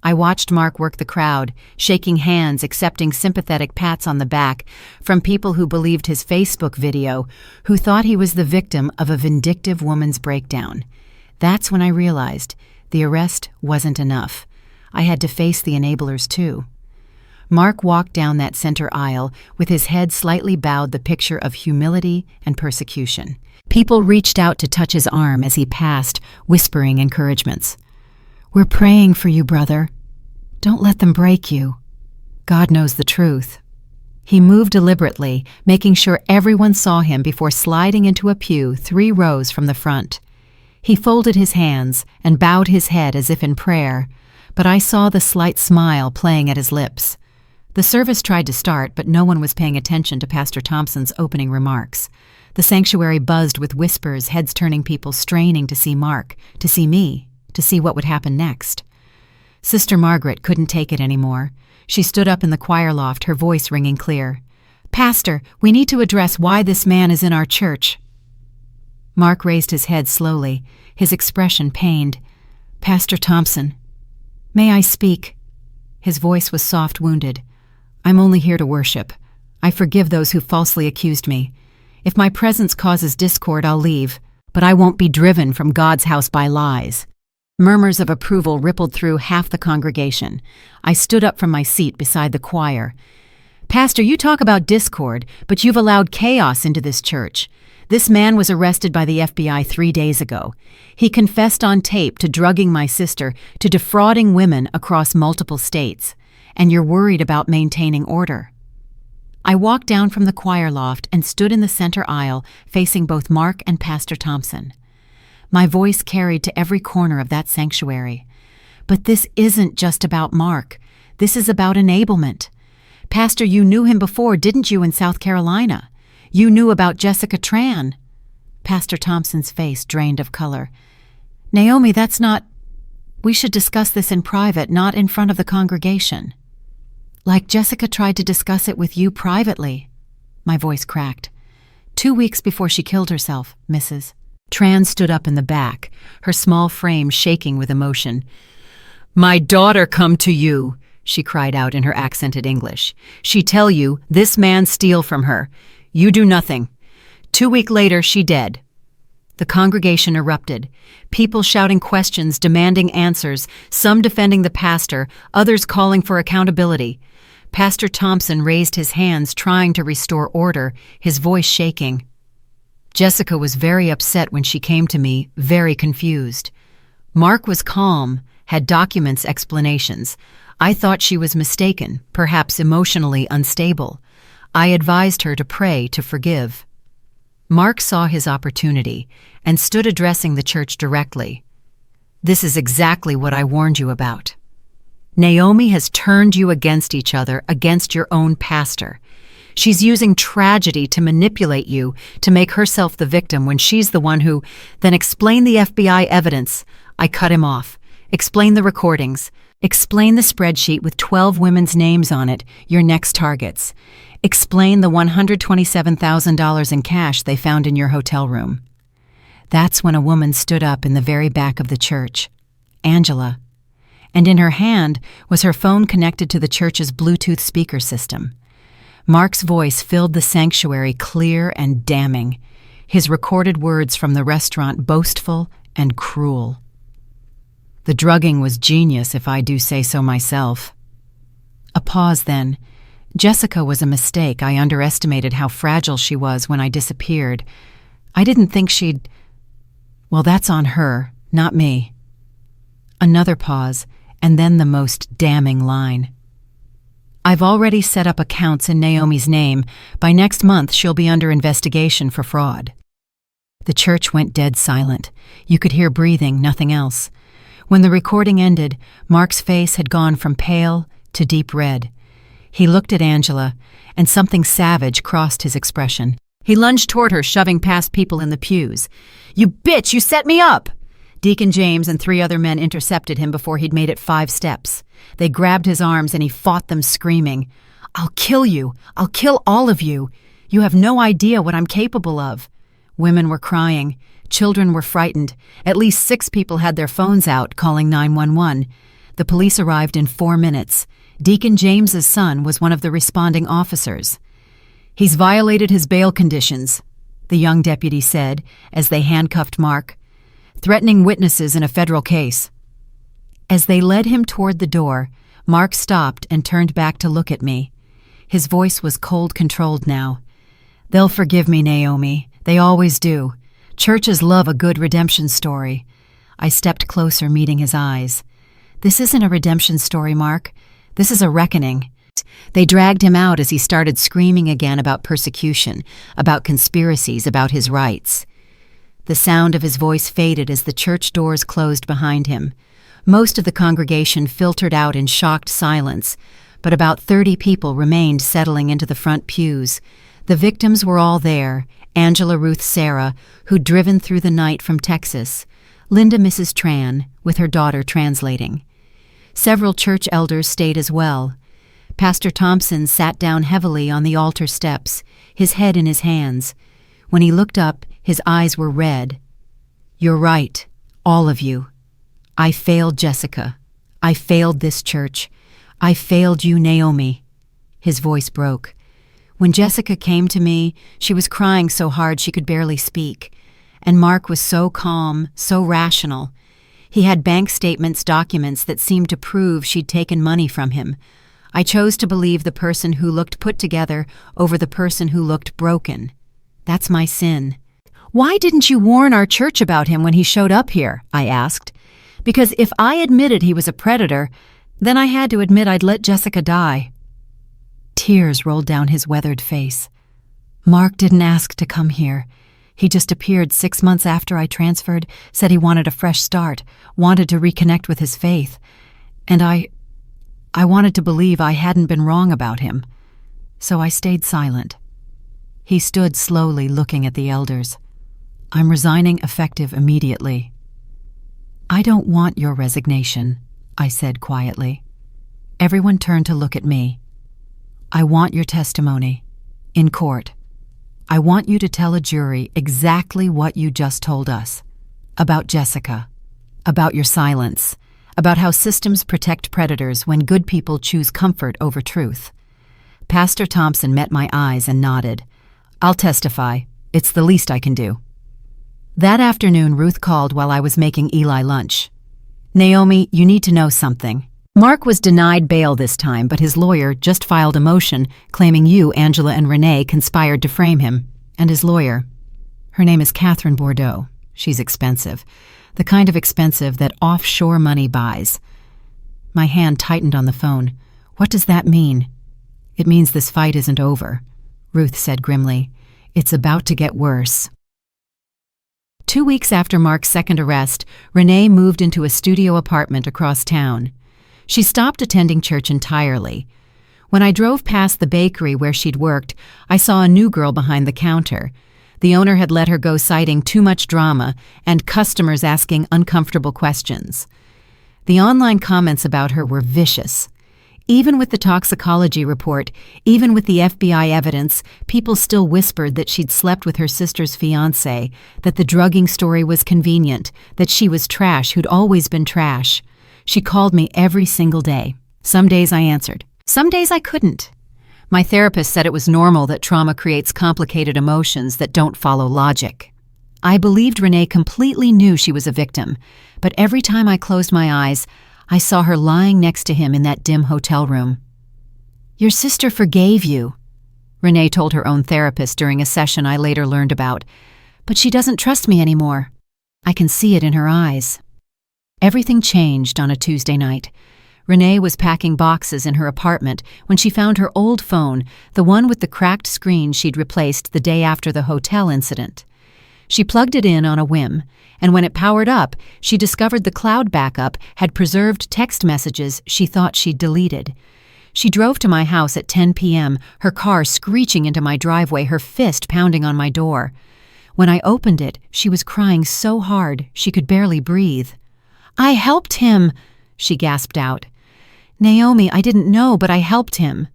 I watched Mark work the crowd, shaking hands, accepting sympathetic pats on the back from people who believed his Facebook video, who thought he was the victim of a vindictive woman's breakdown. That's when I realized the arrest wasn't enough. I had to face the enablers too. Mark walked down that center aisle with his head slightly bowed, the picture of humility and persecution. People reached out to touch his arm as he passed, whispering encouragements. "We're praying for you, brother. Don't let them break you. God knows the truth." He moved deliberately, making sure everyone saw him before sliding into a pew 3 rows from the front. He folded his hands and bowed his head as if in prayer, but I saw the slight smile playing at his lips. The service tried to start, but no one was paying attention to Pastor Thompson's opening remarks. The sanctuary buzzed with whispers, heads turning, people straining to see Mark, to see me, to see what would happen next. Sister Margaret couldn't take it anymore. She stood up in the choir loft, her voice ringing clear. "Pastor, we need to address why this man is in our church." Mark raised his head slowly, his expression pained. "Pastor Thompson, may I speak?" His voice was soft, wounded. "I'm only here to worship. I forgive those who falsely accused me. If my presence causes discord, I'll leave, but I won't be driven from God's house by lies." Murmurs of approval rippled through half the congregation. I stood up from my seat beside the choir. "Pastor, you talk about discord, but you've allowed chaos into this church. This man was arrested by the FBI 3 days ago. He confessed on tape to drugging my sister, to defrauding women across multiple states. And you're worried about maintaining order." I walked down from the choir loft and stood in the center aisle, facing both Mark and Pastor Thompson. My voice carried to every corner of that sanctuary. But this isn't just about Mark. This is about enablement. Pastor, you knew him before, didn't you, in South Carolina? You knew about Jessica Tran. Pastor Thompson's face drained of color. "Naomi, that's not... We should discuss this in private, not in front of the congregation." "Like Jessica tried to discuss it with you privately." My voice cracked. 2 weeks before she killed herself, Mrs. Tran stood up in the back, her small frame shaking with emotion. "My daughter come to you," she cried out in her accented English. "She tell you this man steal from her. You do nothing. 2 week later, she dead." The congregation erupted, people shouting questions, demanding answers, some defending the pastor, others calling for accountability. Pastor Thompson raised his hands, trying to restore order, his voice shaking. Jessica was very upset when she came to me, very confused. Mark was calm, had documents, explanations. I thought she was mistaken, perhaps emotionally unstable. I advised her to pray, to forgive. Mark saw his opportunity and stood addressing the church directly. "This is exactly what I warned you about. Naomi has turned you against each other, against your own pastor. She's using tragedy to manipulate you, to make herself the victim when she's the one who..." "Then explain the FBI evidence." I cut him off. "Explain the recordings. Explain the spreadsheet with 12 women's names on it, your next targets. Explain the $127,000 in cash they found in your hotel room." That's when a woman stood up in the very back of the church. Angela. And in her hand was her phone connected to the church's Bluetooth speaker system. Mark's voice filled the sanctuary, clear and damning, his recorded words from the restaurant boastful and cruel. "The drugging was genius, if I do say so myself." A pause then. "Jessica was a mistake. I underestimated how fragile she was when I disappeared. I didn't think she'd... Well, that's on her, not me." Another pause, and then the most damning line. "I've already set up accounts in Naomi's name. By next month, she'll be under investigation for fraud." The church went dead silent. You could hear breathing, nothing else. When the recording ended, Mark's face had gone from pale to deep red. He looked at Angela, and something savage crossed his expression. He lunged toward her, shoving past people in the pews. "You bitch, you set me up!" Deacon James and 3 other men intercepted him before he'd made it 5 steps. They grabbed his arms and he fought them, screaming, "I'll kill you! I'll kill all of you! You have no idea what I'm capable of!" Women were crying. Children were frightened. At least 6 people had their phones out, calling 911. The police arrived in 4 minutes. Deacon James's son was one of the responding officers. "He's violated his bail conditions," the young deputy said as they handcuffed Mark, "threatening witnesses in a federal case." As they led him toward the door, Mark stopped and turned back to look at me. His voice was cold-controlled now. "They'll forgive me, Naomi. They always do. Churches love a good redemption story." I stepped closer, meeting his eyes. "This isn't a redemption story, Mark. This is a reckoning." They dragged him out as he started screaming again about persecution, about conspiracies, about his rights. The sound of his voice faded as the church doors closed behind him. Most of the congregation filtered out in shocked silence, but about 30 people remained settling into the front pews. The victims were all there: Angela Ruth Sarah, who'd driven through the night from Texas; Linda Mrs. Tran, with her daughter translating. Several church elders stayed as well. Pastor Thompson sat down heavily on the altar steps, his head in his hands. When he looked up, his eyes were red. "You're right, all of you. I failed Jessica. I failed this church. I failed you, Naomi." His voice broke. When Jessica came to me, she was crying so hard she could barely speak. And Mark was so calm, so rational. He had bank statements, documents that seemed to prove she'd taken money from him. I chose to believe the person who looked put together over the person who looked broken. That's my sin. "Why didn't you warn our church about him when he showed up here?" I asked. "Because if I admitted he was a predator, then I had to admit I'd let Jessica die." Tears rolled down his weathered face. "Mark didn't ask to come here. He just appeared 6 months after I transferred, said he wanted a fresh start, wanted to reconnect with his faith. And I wanted to believe I hadn't been wrong about him. So I stayed silent." He stood slowly, looking at the elders. "I'm resigning effective immediately." "I don't want your resignation," I said quietly. Everyone turned to look at me. "I want your testimony. In court. I want you to tell a jury exactly what you just told us. About Jessica. About your silence. About how systems protect predators when good people choose comfort over truth." Pastor Thompson met my eyes and nodded. "I'll testify. It's the least I can do." That afternoon, Ruth called while I was making Eli lunch. "Naomi, you need to know something. Mark was denied bail this time, but his lawyer just filed a motion claiming you, Angela, and Renee conspired to frame him. And his lawyer. Her name is Catherine Bordeaux. She's expensive. The kind of expensive that offshore money buys." My hand tightened on the phone. "What does that mean?" "It means this fight isn't over," Ruth said grimly. "It's about to get worse." 2 weeks after Mark's second arrest, Renee moved into a studio apartment across town. She stopped attending church entirely. When I drove past the bakery where she'd worked, I saw a new girl behind the counter. The owner had let her go, citing too much drama and customers asking uncomfortable questions. The online comments about her were vicious. Even with the toxicology report, even with the FBI evidence, people still whispered that she'd slept with her sister's fiancé, that the drugging story was convenient, that she was trash who'd always been trash. She called me every single day. Some days I answered. Some days I couldn't. My therapist said it was normal that trauma creates complicated emotions that don't follow logic. I believed Renee completely knew she was a victim, but every time I closed my eyes, I saw her lying next to him in that dim hotel room. "Your sister forgave you," Renee told her own therapist during a session I later learned about, "but she doesn't trust me anymore. I can see it in her eyes." Everything changed on a Tuesday night. Renee was packing boxes in her apartment when she found her old phone, the one with the cracked screen she'd replaced the day after the hotel incident. She plugged it in on a whim, and when it powered up, she discovered the cloud backup had preserved text messages she thought she'd deleted. She drove to my house at 10 p.m., her car screeching into my driveway, her fist pounding on my door. When I opened it, she was crying so hard she could barely breathe. "I helped him," she gasped out. "Naomi, I didn't know, but I helped him."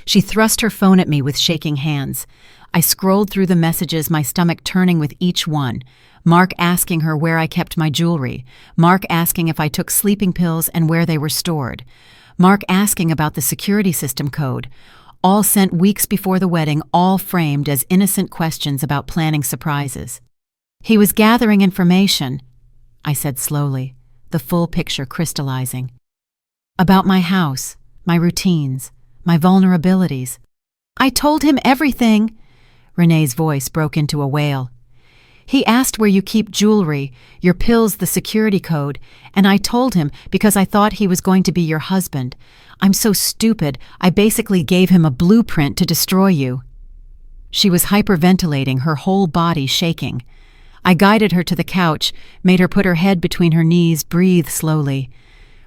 She thrust her phone at me with shaking hands. I scrolled through the messages, my stomach turning with each one. Mark asking her where I kept my jewelry. Mark asking if I took sleeping pills and where they were stored. Mark asking about the security system code. All sent weeks before the wedding, all framed as innocent questions about planning surprises. He was gathering information, I said slowly, the full picture crystallizing. About my house, my routines, my vulnerabilities. I told him everything. Renee's voice broke into a wail. He asked where you keep jewelry, your pills, the security code, and I told him because I thought he was going to be your husband. I'm so stupid, I basically gave him a blueprint to destroy you. She was hyperventilating, her whole body shaking. I guided her to the couch, made her put her head between her knees, breathe slowly.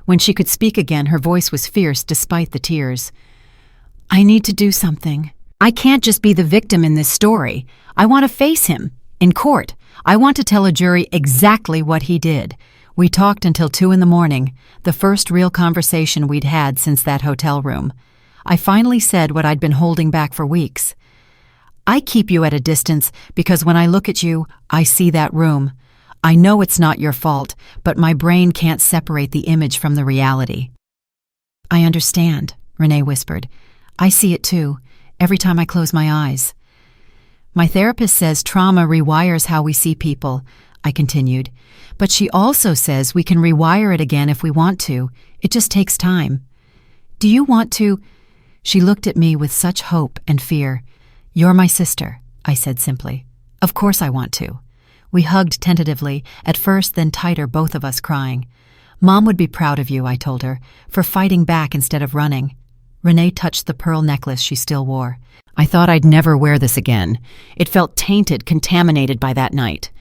When she could speak again, her voice was fierce despite the tears. I need to do something. I can't just be the victim in this story. I want to face him. In court, I want to tell a jury exactly what he did. We talked until 2 a.m, the first real conversation we'd had since that hotel room. I finally said what I'd been holding back for weeks. I keep you at a distance because when I look at you, I see that room. I know it's not your fault, but my brain can't separate the image from the reality. I understand, Renee whispered. I see it too, every time I close my eyes. My therapist says trauma rewires how we see people, I continued, but she also says we can rewire it again if we want to. It just takes time. Do you want to? She looked at me with such hope and fear. You're my sister, I said simply. Of course I want to. We hugged tentatively, at first then tighter, both of us crying. Mom would be proud of you, I told her, for fighting back instead of running. Renee touched the pearl necklace she still wore. I thought I'd never wear this again. It felt tainted, contaminated by that night.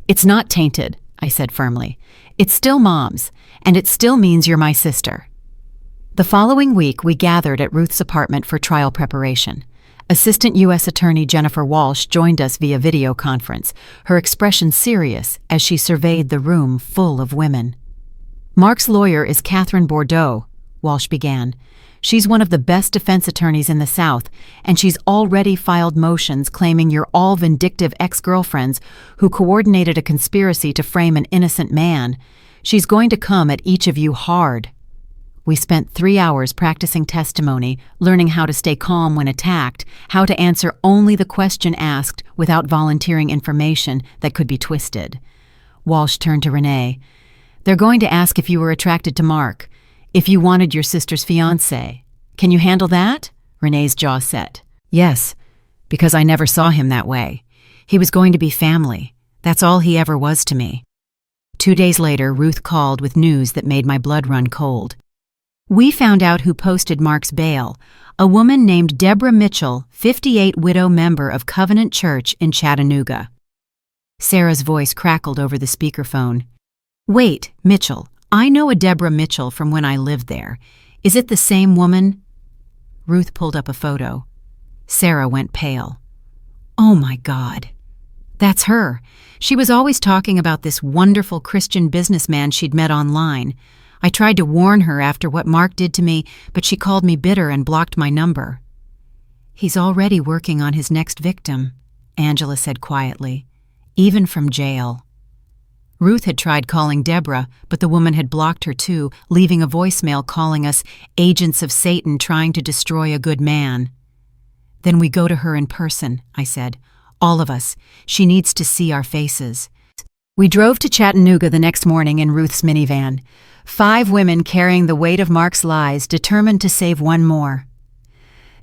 It's not tainted, I said firmly. It's still Mom's, and it still means you're my sister. The following week, we gathered at Ruth's apartment for trial preparation. Assistant U.S. Attorney Jennifer Walsh joined us via video conference, her expression serious as she surveyed the room full of women. Mark's lawyer is Catherine Bordeaux, Walsh began. She's one of the best defense attorneys in the South, and she's already filed motions claiming you're all vindictive ex-girlfriends who coordinated a conspiracy to frame an innocent man. She's going to come at each of you hard. We spent 3 hours practicing testimony, learning how to stay calm when attacked, how to answer only the question asked without volunteering information that could be twisted. Walsh turned to Renee. They're going to ask if you were attracted to Mark, if you wanted your sister's fiancé. Can you handle that? Renee's jaw set. Yes, because I never saw him that way. He was going to be family. That's all he ever was to me. 2 days later, Ruth called with news that made my blood run cold. We found out who posted Mark's bail, a woman named Deborah Mitchell, 58 widow member of Covenant Church in Chattanooga. Sarah's voice crackled over the speakerphone. Wait, Mitchell, I know a Deborah Mitchell from when I lived there. Is it the same woman? Ruth pulled up a photo. Sarah went pale. Oh my God. That's her. She was always talking about this wonderful Christian businessman she'd met online. I tried to warn her after what Mark did to me, but she called me bitter and blocked my number. He's already working on his next victim, Angela said quietly, even from jail. Ruth had tried calling Deborah, but the woman had blocked her too, leaving a voicemail calling us agents of Satan trying to destroy a good man. Then we go to her in person, I said. All of us. She needs to see our faces. We drove to Chattanooga the next morning in Ruth's minivan. 5 women carrying the weight of Mark's lies, determined to save one more.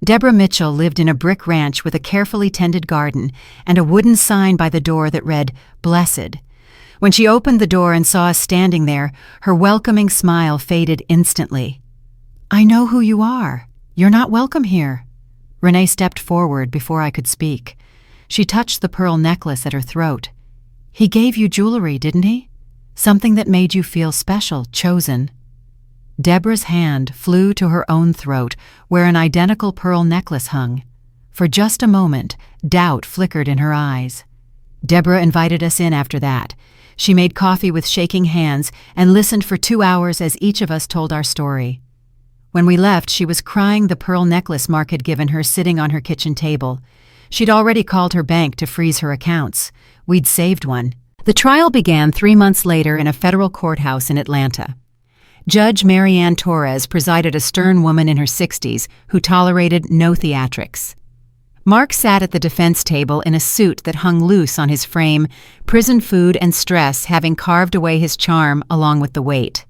Deborah Mitchell lived in a brick ranch with a carefully tended garden and a wooden sign by the door that read, Blessed. When she opened the door and saw us standing there, her welcoming smile faded instantly. I know who you are. You're not welcome here. Renee stepped forward before I could speak. She touched the pearl necklace at her throat. He gave you jewelry, didn't he? Something that made you feel special, chosen. Deborah's hand flew to her own throat, where an identical pearl necklace hung. For just a moment, doubt flickered in her eyes. Deborah invited us in after that. She made coffee with shaking hands and listened for 2 hours as each of us told our story. When we left, she was crying the pearl necklace Mark had given her sitting on her kitchen table. She'd already called her bank to freeze her accounts. We'd saved one. The trial began 3 months later in a federal courthouse in Atlanta. Judge Marianne Torres presided, a stern woman in her 60s who tolerated no theatrics. Mark sat at the defense table in a suit that hung loose on his frame, prison food and stress having carved away his charm along with the weight.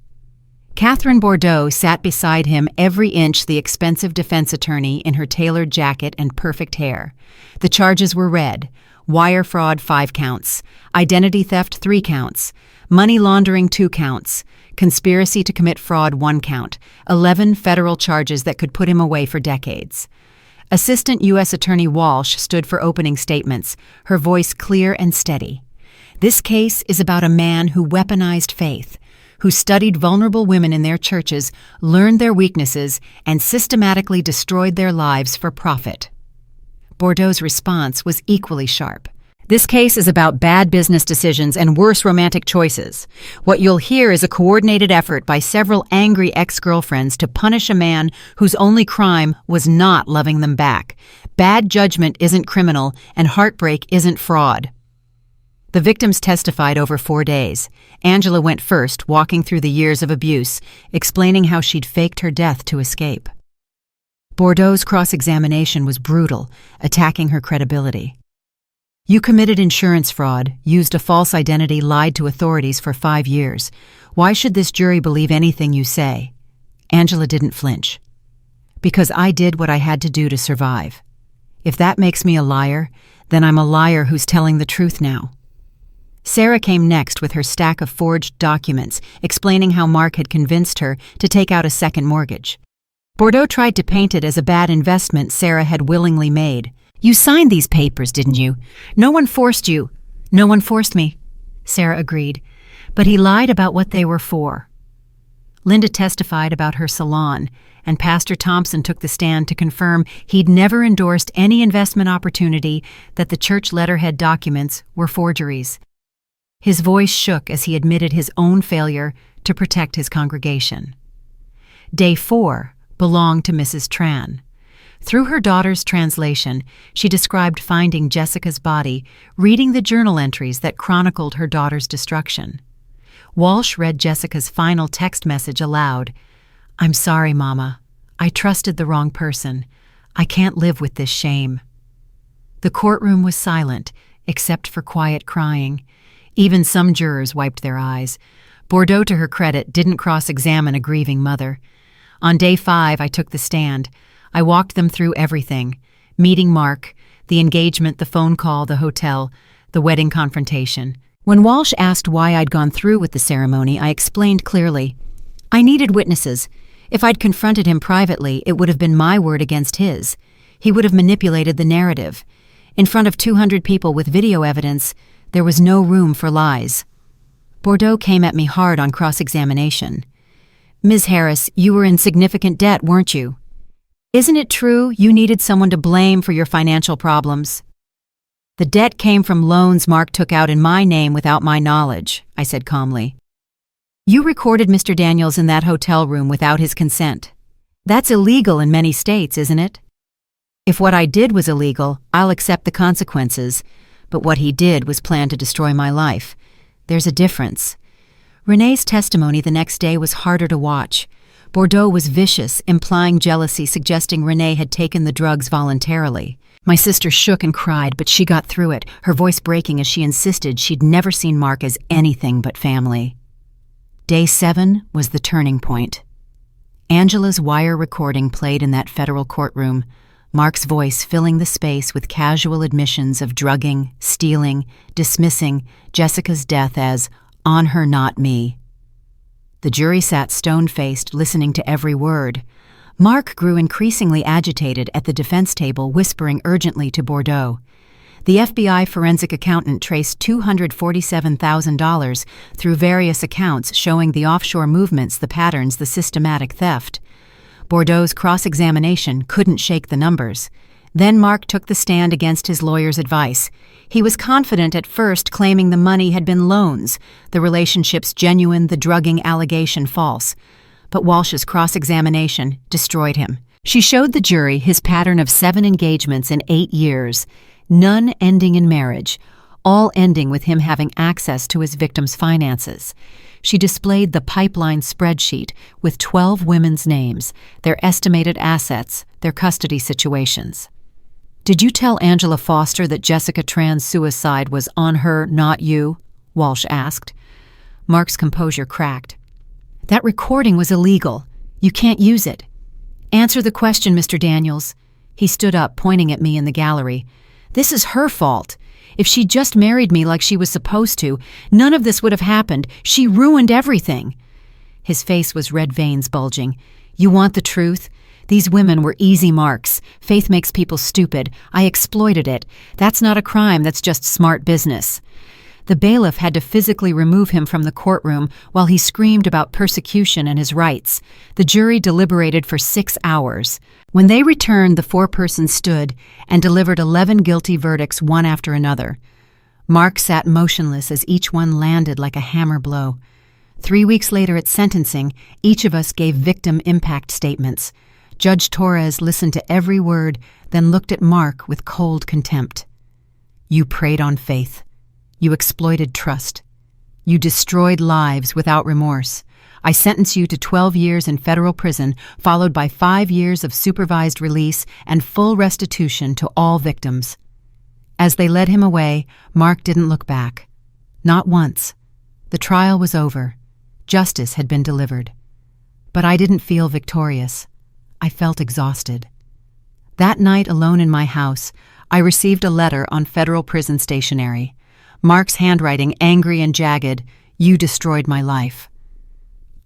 Catherine Bordeaux sat beside him, every inch the expensive defense attorney in her tailored jacket and perfect hair. The charges were read: wire fraud 5 counts, identity theft 3 counts, money laundering 2 counts, conspiracy to commit fraud 1 count, 11 federal charges that could put him away for decades. Assistant U.S. Attorney Walsh stood for opening statements, her voice clear and steady. This case is about a man who weaponized faith, who studied vulnerable women in their churches, learned their weaknesses, and systematically destroyed their lives for profit. Bordeaux's response was equally sharp. This case is about bad business decisions and worse romantic choices. What you'll hear is a coordinated effort by several angry ex-girlfriends to punish a man whose only crime was not loving them back. Bad judgment isn't criminal, and heartbreak isn't fraud. The victims testified over 4 days. Angela went first, walking through the years of abuse, explaining how she'd faked her death to escape. Bordeaux's cross-examination was brutal, attacking her credibility. You committed insurance fraud, used a false identity, lied to authorities for 5 years. Why should this jury believe anything you say? Angela didn't flinch. Because I did what I had to do to survive. If that makes me a liar, then I'm a liar who's telling the truth now. Sarah came next with her stack of forged documents, explaining how Mark had convinced her to take out a second mortgage. Bordeaux tried to paint it as a bad investment Sarah had willingly made. You signed these papers, didn't you? No one forced you. No one forced me, Sarah agreed. But he lied about what they were for. Linda testified about her salon, and Pastor Thompson took the stand to confirm he'd never endorsed any investment opportunity, that the church letterhead documents were forgeries. His voice shook as he admitted his own failure to protect his congregation. Day 4 belonged to Mrs. Tran. Through her daughter's translation, she described finding Jessica's body, reading the journal entries that chronicled her daughter's destruction. Walsh read Jessica's final text message aloud. I'm sorry, Mama. I trusted the wrong person. I can't live with this shame. The courtroom was silent, except for quiet crying. Even some jurors wiped their eyes. Bordeaux, to her credit, didn't cross-examine a grieving mother. On day 5, I took the stand. I walked them through everything: meeting Mark, the engagement, the phone call, the hotel, the wedding confrontation. When Walsh asked why I'd gone through with the ceremony, I explained clearly. I needed witnesses. If I'd confronted him privately, it would have been my word against his. He would have manipulated the narrative. In front of 200 people with video evidence, there was no room for lies. Bordeaux came at me hard on cross-examination. Ms. Harris, you were in significant debt, weren't you? Isn't it true you needed someone to blame for your financial problems? The debt came from loans Mark took out in my name without my knowledge, I said calmly. You recorded Mr. Daniels in that hotel room without his consent. That's illegal in many states, isn't it? If what I did was illegal, I'll accept the consequences, but what he did was plan to destroy my life. There's a difference. Renee's testimony the next day was harder to watch. Bordeaux was vicious, implying jealousy, suggesting Renee had taken the drugs voluntarily. My sister shook and cried, but she got through it, her voice breaking as she insisted she'd never seen Mark as anything but family. Day 7 was the turning point. Angela's wire recording played in that federal courtroom, Mark's voice filling the space with casual admissions of drugging, stealing, dismissing Jessica's death as on her, not me. The jury sat stone-faced, listening to every word. Mark grew increasingly agitated at the defense table, whispering urgently to Bordeaux. The FBI forensic accountant traced $247,000 through various accounts, showing the offshore movements, the patterns, the systematic theft. Bordeaux's cross-examination couldn't shake the numbers. Then Mark took the stand against his lawyer's advice. He was confident at first, claiming the money had been loans, the relationships genuine, the drugging allegation false. but Walsh's cross-examination destroyed him. She showed the jury his pattern of 7 engagements in 8 years, none ending in marriage, all ending with him having access to his victims' finances. She displayed the pipeline spreadsheet with 12 women's names, their estimated assets, their custody situations. "Did you tell Angela Foster that Jessica Tran's suicide was on her, not you?" Walsh asked. Mark's composure cracked. "That recording was illegal. You can't use it." "Answer the question, Mr. Daniels." He stood up, pointing at me in the gallery. "This is her fault. If she'd just married me like she was supposed to, none of this would have happened. She ruined everything." His face was red veins bulging. "You want the truth? These women were easy marks. Faith makes people stupid. I exploited it. That's not a crime, that's just smart business." The bailiff had to physically remove him from the courtroom while he screamed about persecution and his rights. The jury deliberated for 6 hours. When they returned, the forepersons stood and delivered 11 guilty verdicts, one after another. Mark sat motionless as each one landed like a hammer blow. 3 weeks later at sentencing, each of us gave victim impact statements. Judge Torres listened to every word, then looked at Mark with cold contempt. "You preyed on faith. You exploited trust. You destroyed lives without remorse. I sentence you to 12 years in federal prison, followed by 5 years of supervised release and full restitution to all victims." As they led him away, Mark didn't look back. Not once. The trial was over. Justice had been delivered. But I didn't feel victorious. I felt exhausted. That night, alone in my house, I received a letter on federal prison stationery. Mark's handwriting, angry and jagged, "You destroyed my life."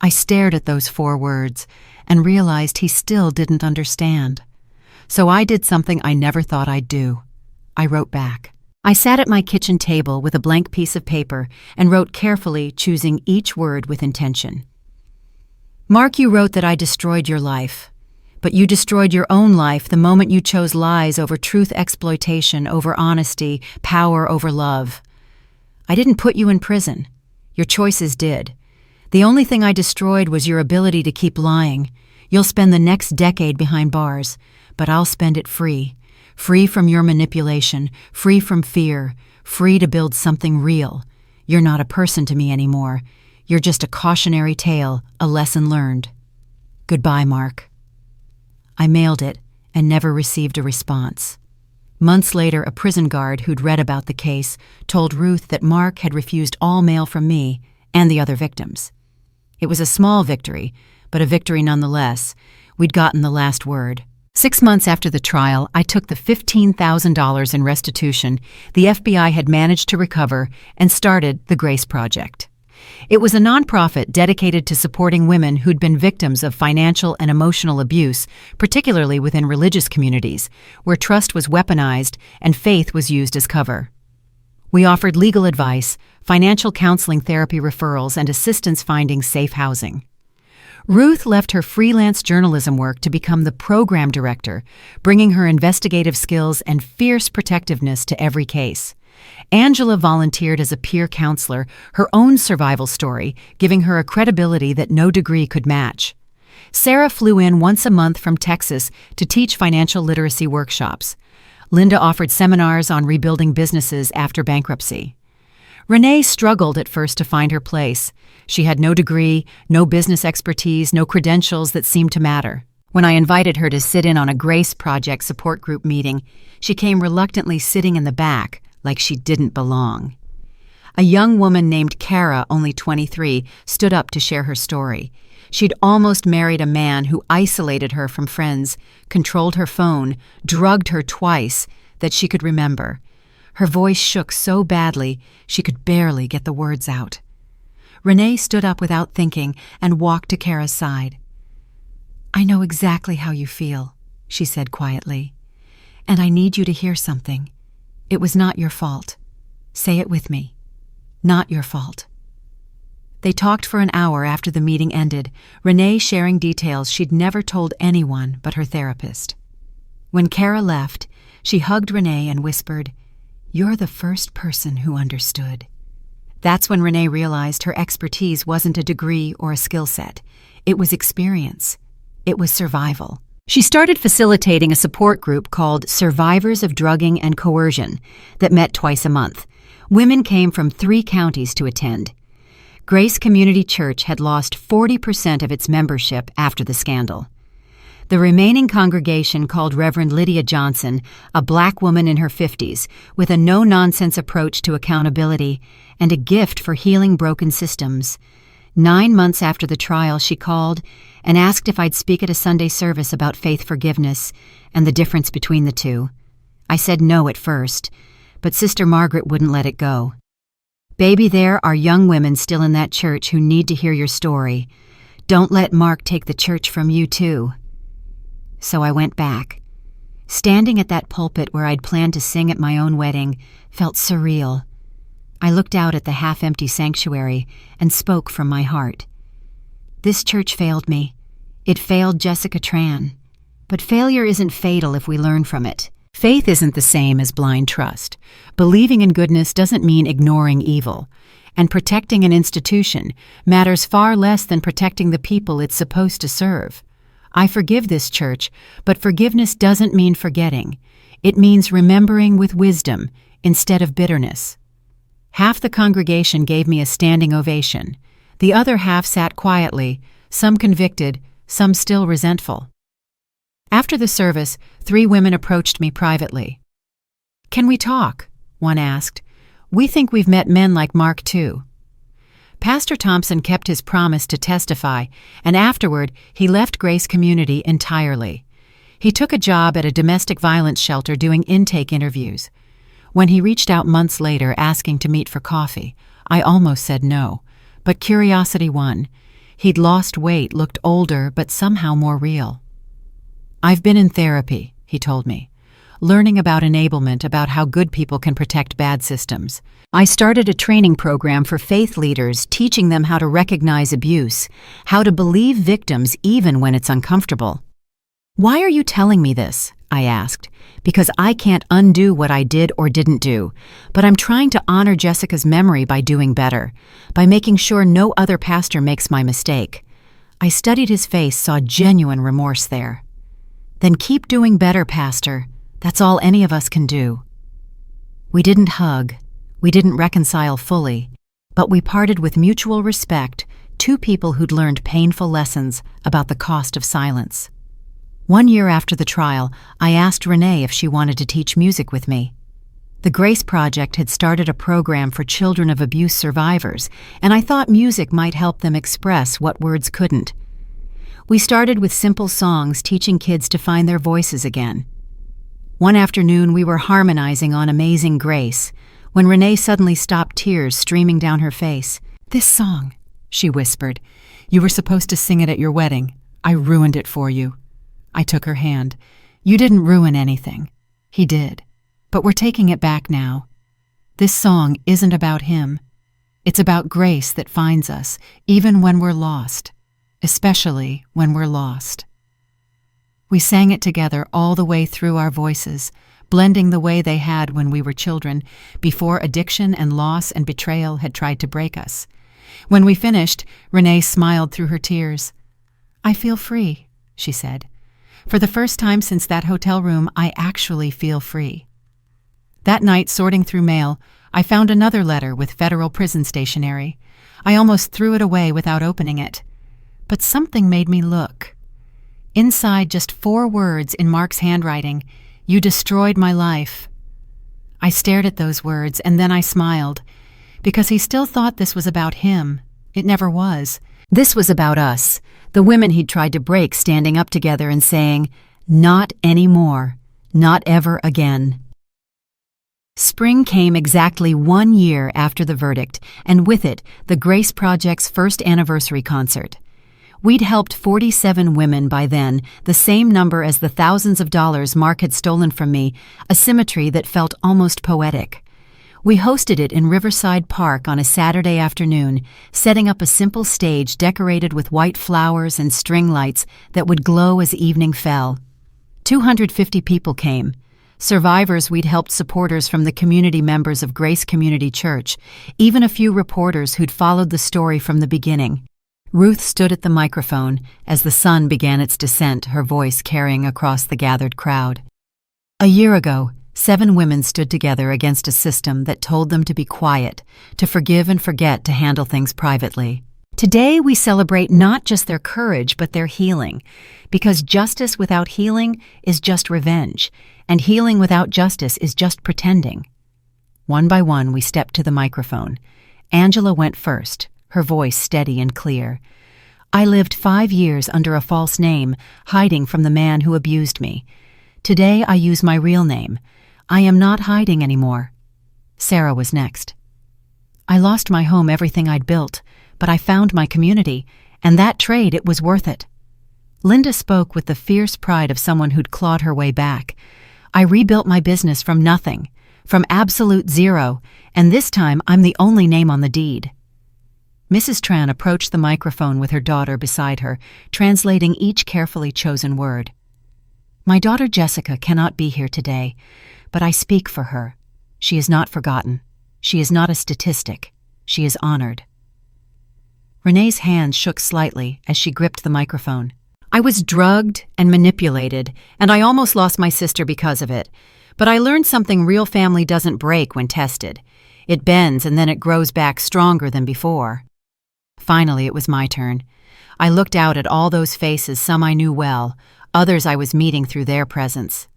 I stared at those 4 words and realized he still didn't understand. So I did something I never thought I'd do. I wrote back. I sat at my kitchen table with a blank piece of paper and wrote carefully, choosing each word with intention. "Mark, you wrote that I destroyed your life. But you destroyed your own life the moment you chose lies over truth, exploitation over honesty, power over love. I didn't put you in prison. Your choices did. The only thing I destroyed was your ability to keep lying. You'll spend the next decade behind bars, but I'll spend it free. Free from your manipulation, free from fear, free to build something real. You're not a person to me anymore. You're just a cautionary tale, a lesson learned. Goodbye, Mark." I mailed it and never received a response. Months later, a prison guard who'd read about the case told Ruth that Mark had refused all mail from me and the other victims. It was a small victory, but a victory nonetheless. We'd gotten the last word. 6 months after the trial, I took the $15,000 in restitution the FBI had managed to recover and started the Grace Project. It was a nonprofit dedicated to supporting women who'd been victims of financial and emotional abuse, particularly within religious communities, where trust was weaponized and faith was used as cover. We offered legal advice, financial counseling, therapy referrals, and assistance finding safe housing. Ruth left her freelance journalism work to become the program director, bringing her investigative skills and fierce protectiveness to every case. Angela volunteered as a peer counselor, her own survival story, giving her a credibility that no degree could match. Sarah flew in once a month from Texas to teach financial literacy workshops. Linda offered seminars on rebuilding businesses after bankruptcy. Renee struggled at first to find her place. She had no degree, no business expertise, no credentials that seemed to matter. When I invited her to sit in on a Grace Project support group meeting, she came reluctantly sitting in the back, like she didn't belong. A young woman named Kara, only 23, stood up to share her story. She'd almost married a man who isolated her from friends, controlled her phone, drugged her twice, that she could remember. Her voice shook so badly she could barely get the words out. Renee stood up without thinking and walked to Kara's side. "I know exactly how you feel," she said quietly. "And I need you to hear something. It was not your fault. Say it with me. Not your fault." They talked for an hour after the meeting ended, Renee sharing details she'd never told anyone but her therapist. When Kara left, she hugged Renee and whispered, "You're the first person who understood." That's when Renee realized her expertise wasn't a degree or a skill set. It was experience. It was survival. She started facilitating a support group called Survivors of Drugging and Coercion that met twice a month. Women came from 3 counties to attend. Grace Community Church had lost 40% of its membership after the scandal. The remaining congregation called Reverend Lydia Johnson, a black woman in her 50s, with a no-nonsense approach to accountability and a gift for healing broken systems. 9 months after the trial, she called and asked if I'd speak at a Sunday service about faith forgiveness and the difference between the two. I said no at first, but Sister Margaret wouldn't let it go. Baby, there are young women still in that church who need to hear your story. Don't let Mark take the church from you, too. So I went back. Standing at that pulpit where I'd planned to sing at my own wedding felt surreal. I looked out at the half-empty sanctuary and spoke from my heart. This church failed me. It failed Jessica Tran. But failure isn't fatal if we learn from it. Faith isn't the same as blind trust. Believing in goodness doesn't mean ignoring evil. And protecting an institution matters far less than protecting the people it's supposed to serve. I forgive this church, but forgiveness doesn't mean forgetting. It means remembering with wisdom instead of bitterness. Half the congregation gave me a standing ovation. The other half sat quietly, some convicted, some still resentful. After the service, 3 women approached me privately. "Can we talk?" one asked. "We think we've met men like Mark too." Pastor Thompson kept his promise to testify, and afterward, he left Grace Community entirely. He took a job at a domestic violence shelter doing intake interviews. When he reached out months later asking to meet for coffee, I almost said no, but curiosity won. He'd lost weight, looked older, but somehow more real. "I've been in therapy," he told me, learning about enablement, about how good people can protect bad systems. I started a training program for faith leaders, teaching them how to recognize abuse, how to believe victims even when it's uncomfortable. "Why are you telling me this?" I asked. "Because I can't undo what I did or didn't do, but I'm trying to honor Jessica's memory by doing better, by making sure no other pastor makes my mistake." I studied his face, saw genuine remorse there. "Then keep doing better, Pastor. That's all any of us can do." We didn't hug. We didn't reconcile fully, but we parted with mutual respect, 2 people who'd learned painful lessons about the cost of silence. 1 year after the trial, I asked Renee if she wanted to teach music with me. The Grace Project had started a program for children of abuse survivors, and I thought music might help them express what words couldn't. We started with simple songs, teaching kids to find their voices again. One afternoon, we were harmonizing on Amazing Grace, when Renee suddenly stopped, tears streaming down her face. "This song," she whispered. "You were supposed to sing it at your wedding. I ruined it for you." I took her hand. "You didn't ruin anything." He did. "But we're taking it back now. This song isn't about him. It's about grace that finds us, even when we're lost, especially when we're lost." We sang it together all the way through our voices, blending the way they had when we were children, before addiction and loss and betrayal had tried to break us. When we finished, Renee smiled through her tears. "I feel free," she said. "For the first time since that hotel room, I actually feel free." That night, sorting through mail, I found another letter with federal prison stationery. I almost threw it away without opening it. But something made me look. Inside, just 4 words in Mark's handwriting: "You destroyed my life." I stared at those words, and then I smiled, because he still thought this was about him. It never was. This was about us, the women he'd tried to break, standing up together and saying, "Not anymore. Not ever again." Spring came exactly 1 year after the verdict, and with it, the Grace Project's first anniversary concert. We'd helped 47 women by then, the same number as the thousands of dollars Mark had stolen from me, a symmetry that felt almost poetic. We hosted it in Riverside Park on a Saturday afternoon, setting up a simple stage decorated with white flowers and string lights that would glow as evening fell. 250 people came. Survivors we'd helped, supporters from the community members of Grace Community Church, even a few reporters who'd followed the story from the beginning. Ruth stood at the microphone as the sun began its descent, her voice carrying across the gathered crowd. A year ago, 7 women stood together against a system that told them to be quiet, to forgive and forget to handle things privately. Today we celebrate not just their courage but their healing, because justice without healing is just revenge, and healing without justice is just pretending. One by one we stepped to the microphone. Angela went first, her voice steady and clear. I lived 5 years under a false name, hiding from the man who abused me. Today I use my real name. I am not hiding anymore. Sarah was next. I lost my home, everything I'd built, but I found my community, and that trade, it was worth it. Linda spoke with the fierce pride of someone who'd clawed her way back. I rebuilt my business from nothing, from absolute zero, and this time I'm the only name on the deed. Mrs. Tran approached the microphone with her daughter beside her, translating each carefully chosen word. My daughter Jessica cannot be here today, but I speak for her. She is not forgotten. She is not a statistic. She is honored. Renee's hands shook slightly as she gripped the microphone. I was drugged and manipulated, and I almost lost my sister because of it. But I learned something: real family doesn't break when tested. It bends and then it grows back stronger than before. Finally, it was my turn. I looked out at all those faces, some I knew well, others I was meeting through their presence.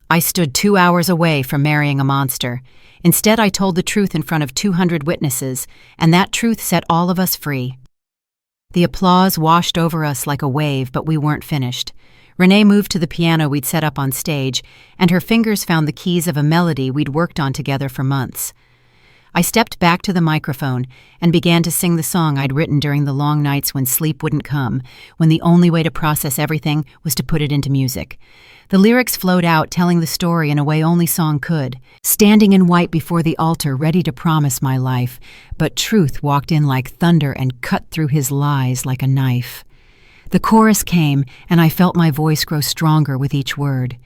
I stood 2 hours away from marrying a monster. Instead, I told the truth in front of 200 witnesses, and that truth set all of us free. The applause washed over us like a wave, but we weren't finished. Renee moved to the piano we'd set up on stage, and her fingers found the keys of a melody we'd worked on together for months. I stepped back to the microphone and began to sing the song I'd written during the long nights when sleep wouldn't come, when the only way to process everything was to put it into music. The lyrics flowed out, telling the story in a way only song could. Standing in white before the altar, ready to promise my life, but truth walked in like thunder and cut through his lies like a knife. The chorus came, and I felt my voice grow stronger with each word.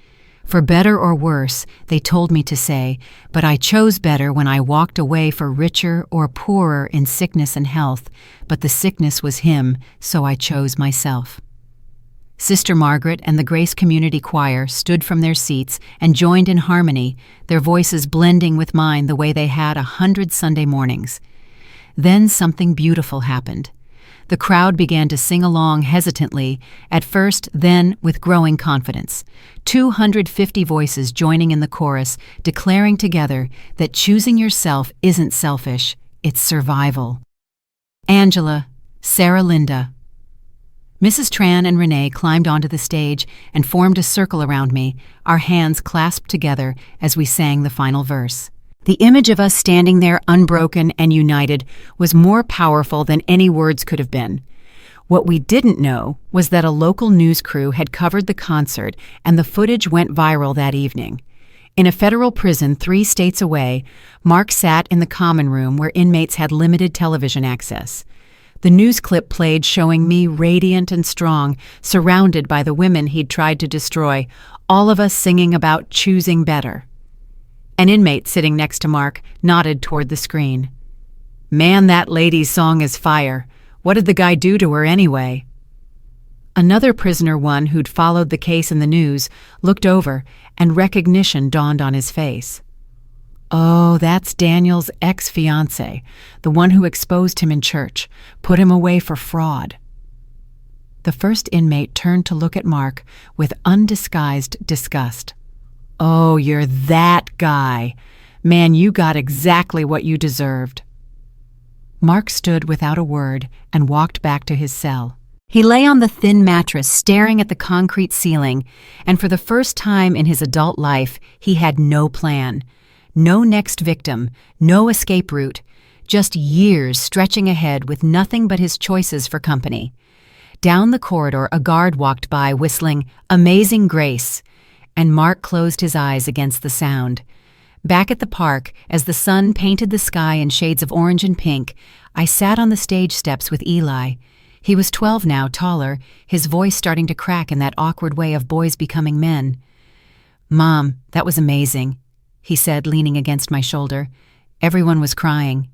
For better or worse, they told me to say, but I chose better when I walked away for richer or poorer in sickness and health, but the sickness was him, so I chose myself. Sister Margaret and the Grace Community Choir stood from their seats and joined in harmony, their voices blending with mine the way they had 100 Sunday mornings. Then something beautiful happened. The crowd began to sing along hesitantly, at first, then with growing confidence. 250 voices joining in the chorus, declaring together that choosing yourself isn't selfish, it's survival. Angela, Sarah, Linda. Mrs. Tran and Renee climbed onto the stage and formed a circle around me, our hands clasped together as we sang the final verse. The image of us standing there unbroken and united was more powerful than any words could have been. What we didn't know was that a local news crew had covered the concert and the footage went viral that evening. In a federal prison 3 states away, Mark sat in the common room where inmates had limited television access. The news clip played showing me radiant and strong, surrounded by the women he'd tried to destroy, all of us singing about choosing better. An inmate sitting next to Mark nodded toward the screen. Man, that lady's song is fire. What did the guy do to her anyway? Another prisoner, one who'd followed the case in the news, looked over, and recognition dawned on his face. Oh, that's Daniel's ex-fiancé, the one who exposed him in church, put him away for fraud. The first inmate turned to look at Mark with undisguised disgust. Oh, you're that guy. Man, you got exactly what you deserved. Mark stood without a word and walked back to his cell. He lay on the thin mattress staring at the concrete ceiling, and for the first time in his adult life, he had no plan. No next victim, no escape route, just years stretching ahead with nothing but his choices for company. Down the corridor, a guard walked by whistling "Amazing Grace," and Mark closed his eyes against the sound. Back at the park, as the sun painted the sky in shades of orange and pink, I sat on the stage steps with Eli. He was 12 now, taller, his voice starting to crack in that awkward way of boys becoming men. "Mom, that was amazing," he said, leaning against my shoulder. Everyone was crying.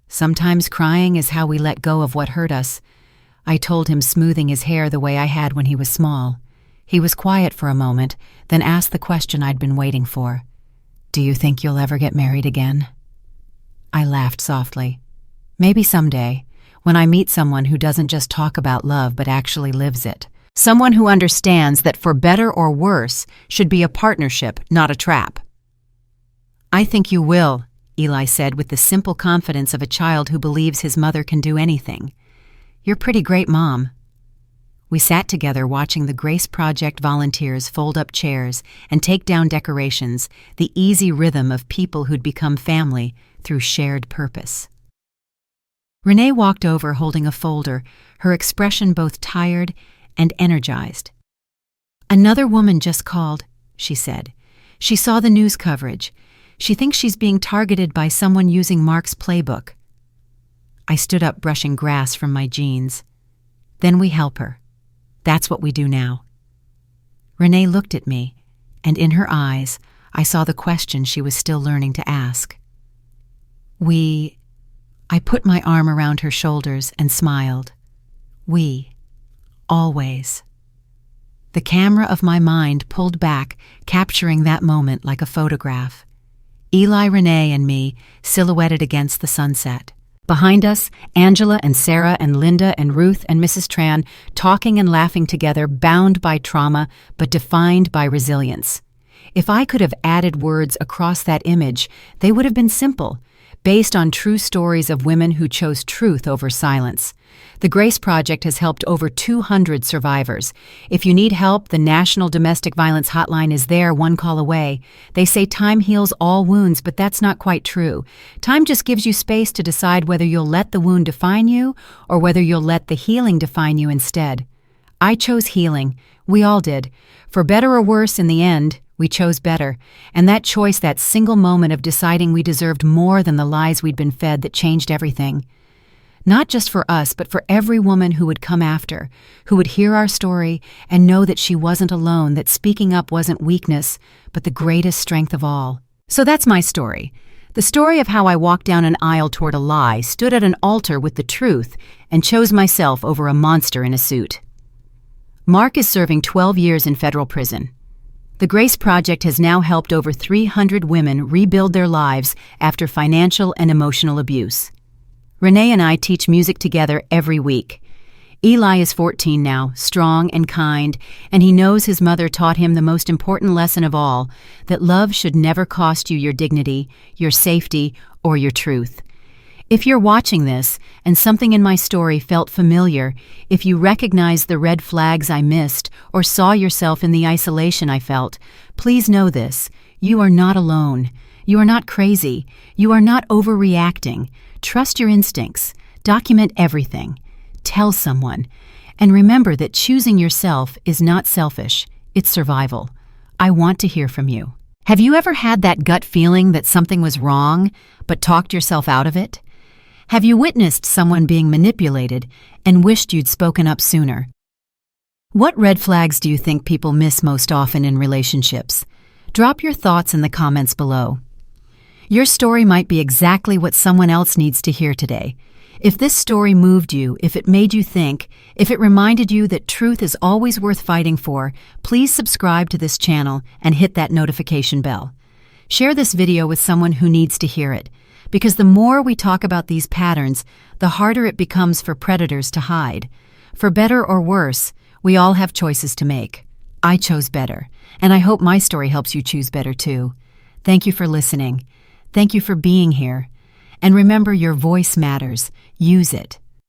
Sometimes crying is how we let go of what hurt us. I told him, smoothing his hair the way I had when he was small. He was quiet for a moment, then asked the question I'd been waiting for. "Do you think you'll ever get married again?" I laughed softly. "Maybe someday, when I meet someone who doesn't just talk about love but actually lives it. Someone who understands that for better or worse should be a partnership, not a trap." "I think you will," Eli said with the simple confidence of a child who believes his mother can do anything. "You're pretty great, Mom." We sat together watching the Grace Project volunteers fold up chairs and take down decorations, the easy rhythm of people who'd become family through shared purpose. Renee walked over holding a folder, her expression both tired and energized. "Another woman just called," she said. "She saw the news coverage. She thinks she's being targeted by someone using Mark's playbook." I stood up, brushing grass from my jeans. "Then we help her. That's what we do now." Renee looked at me, and in her eyes, I saw the question she was still learning to ask. I put my arm around her shoulders and smiled. "We. Always." The camera of my mind pulled back, capturing that moment like a photograph. Eli, Renee, and me silhouetted against the sunset. Behind us, Angela and Sarah and Linda and Ruth and Mrs. Tran, talking and laughing together, bound by trauma but defined by resilience. If I could have added words across that image, they would have been simple, based on true stories of women who chose truth over silence. The Grace Project has helped over 200 survivors. If you need help, the National Domestic Violence Hotline is there, one call away. They say time heals all wounds, but that's not quite true. Time just gives you space to decide whether you'll let the wound define you or whether you'll let the healing define you instead. I chose healing. We all did. For better or worse, in the end, we chose better. And that choice, that single moment of deciding we deserved more than the lies we'd been fed, that changed everything. Not just for us, but for every woman who would come after, who would hear our story and know that she wasn't alone, that speaking up wasn't weakness, but the greatest strength of all. So that's my story. The story of how I walked down an aisle toward a lie, stood at an altar with the truth, and chose myself over a monster in a suit. Mark is serving 12 years in federal prison. The Grace Project has now helped over 300 women rebuild their lives after financial and emotional abuse. Renee and I teach music together every week. Eli is 14 now, strong and kind, and he knows his mother taught him the most important lesson of all, that love should never cost you your dignity, your safety, or your truth. If you're watching this and something in my story felt familiar, if you recognize the red flags I missed or saw yourself in the isolation I felt, please know this: you are not alone. You are not crazy. You are not overreacting. Trust your instincts. Document everything. Tell someone. And remember that choosing yourself is not selfish. It's survival. I want to hear from you. Have you ever had that gut feeling that something was wrong, but talked yourself out of it? Have you witnessed someone being manipulated and wished you'd spoken up sooner? What red flags do you think people miss most often in relationships? Drop your thoughts in the comments below. Your story might be exactly what someone else needs to hear today. If this story moved you, if it made you think, if it reminded you that truth is always worth fighting for, please subscribe to this channel and hit that notification bell. Share this video with someone who needs to hear it, because the more we talk about these patterns, the harder it becomes for predators to hide. For better or worse, we all have choices to make. I chose better, and I hope my story helps you choose better too. Thank you for listening. Thank you for being here. And remember, your voice matters. Use it.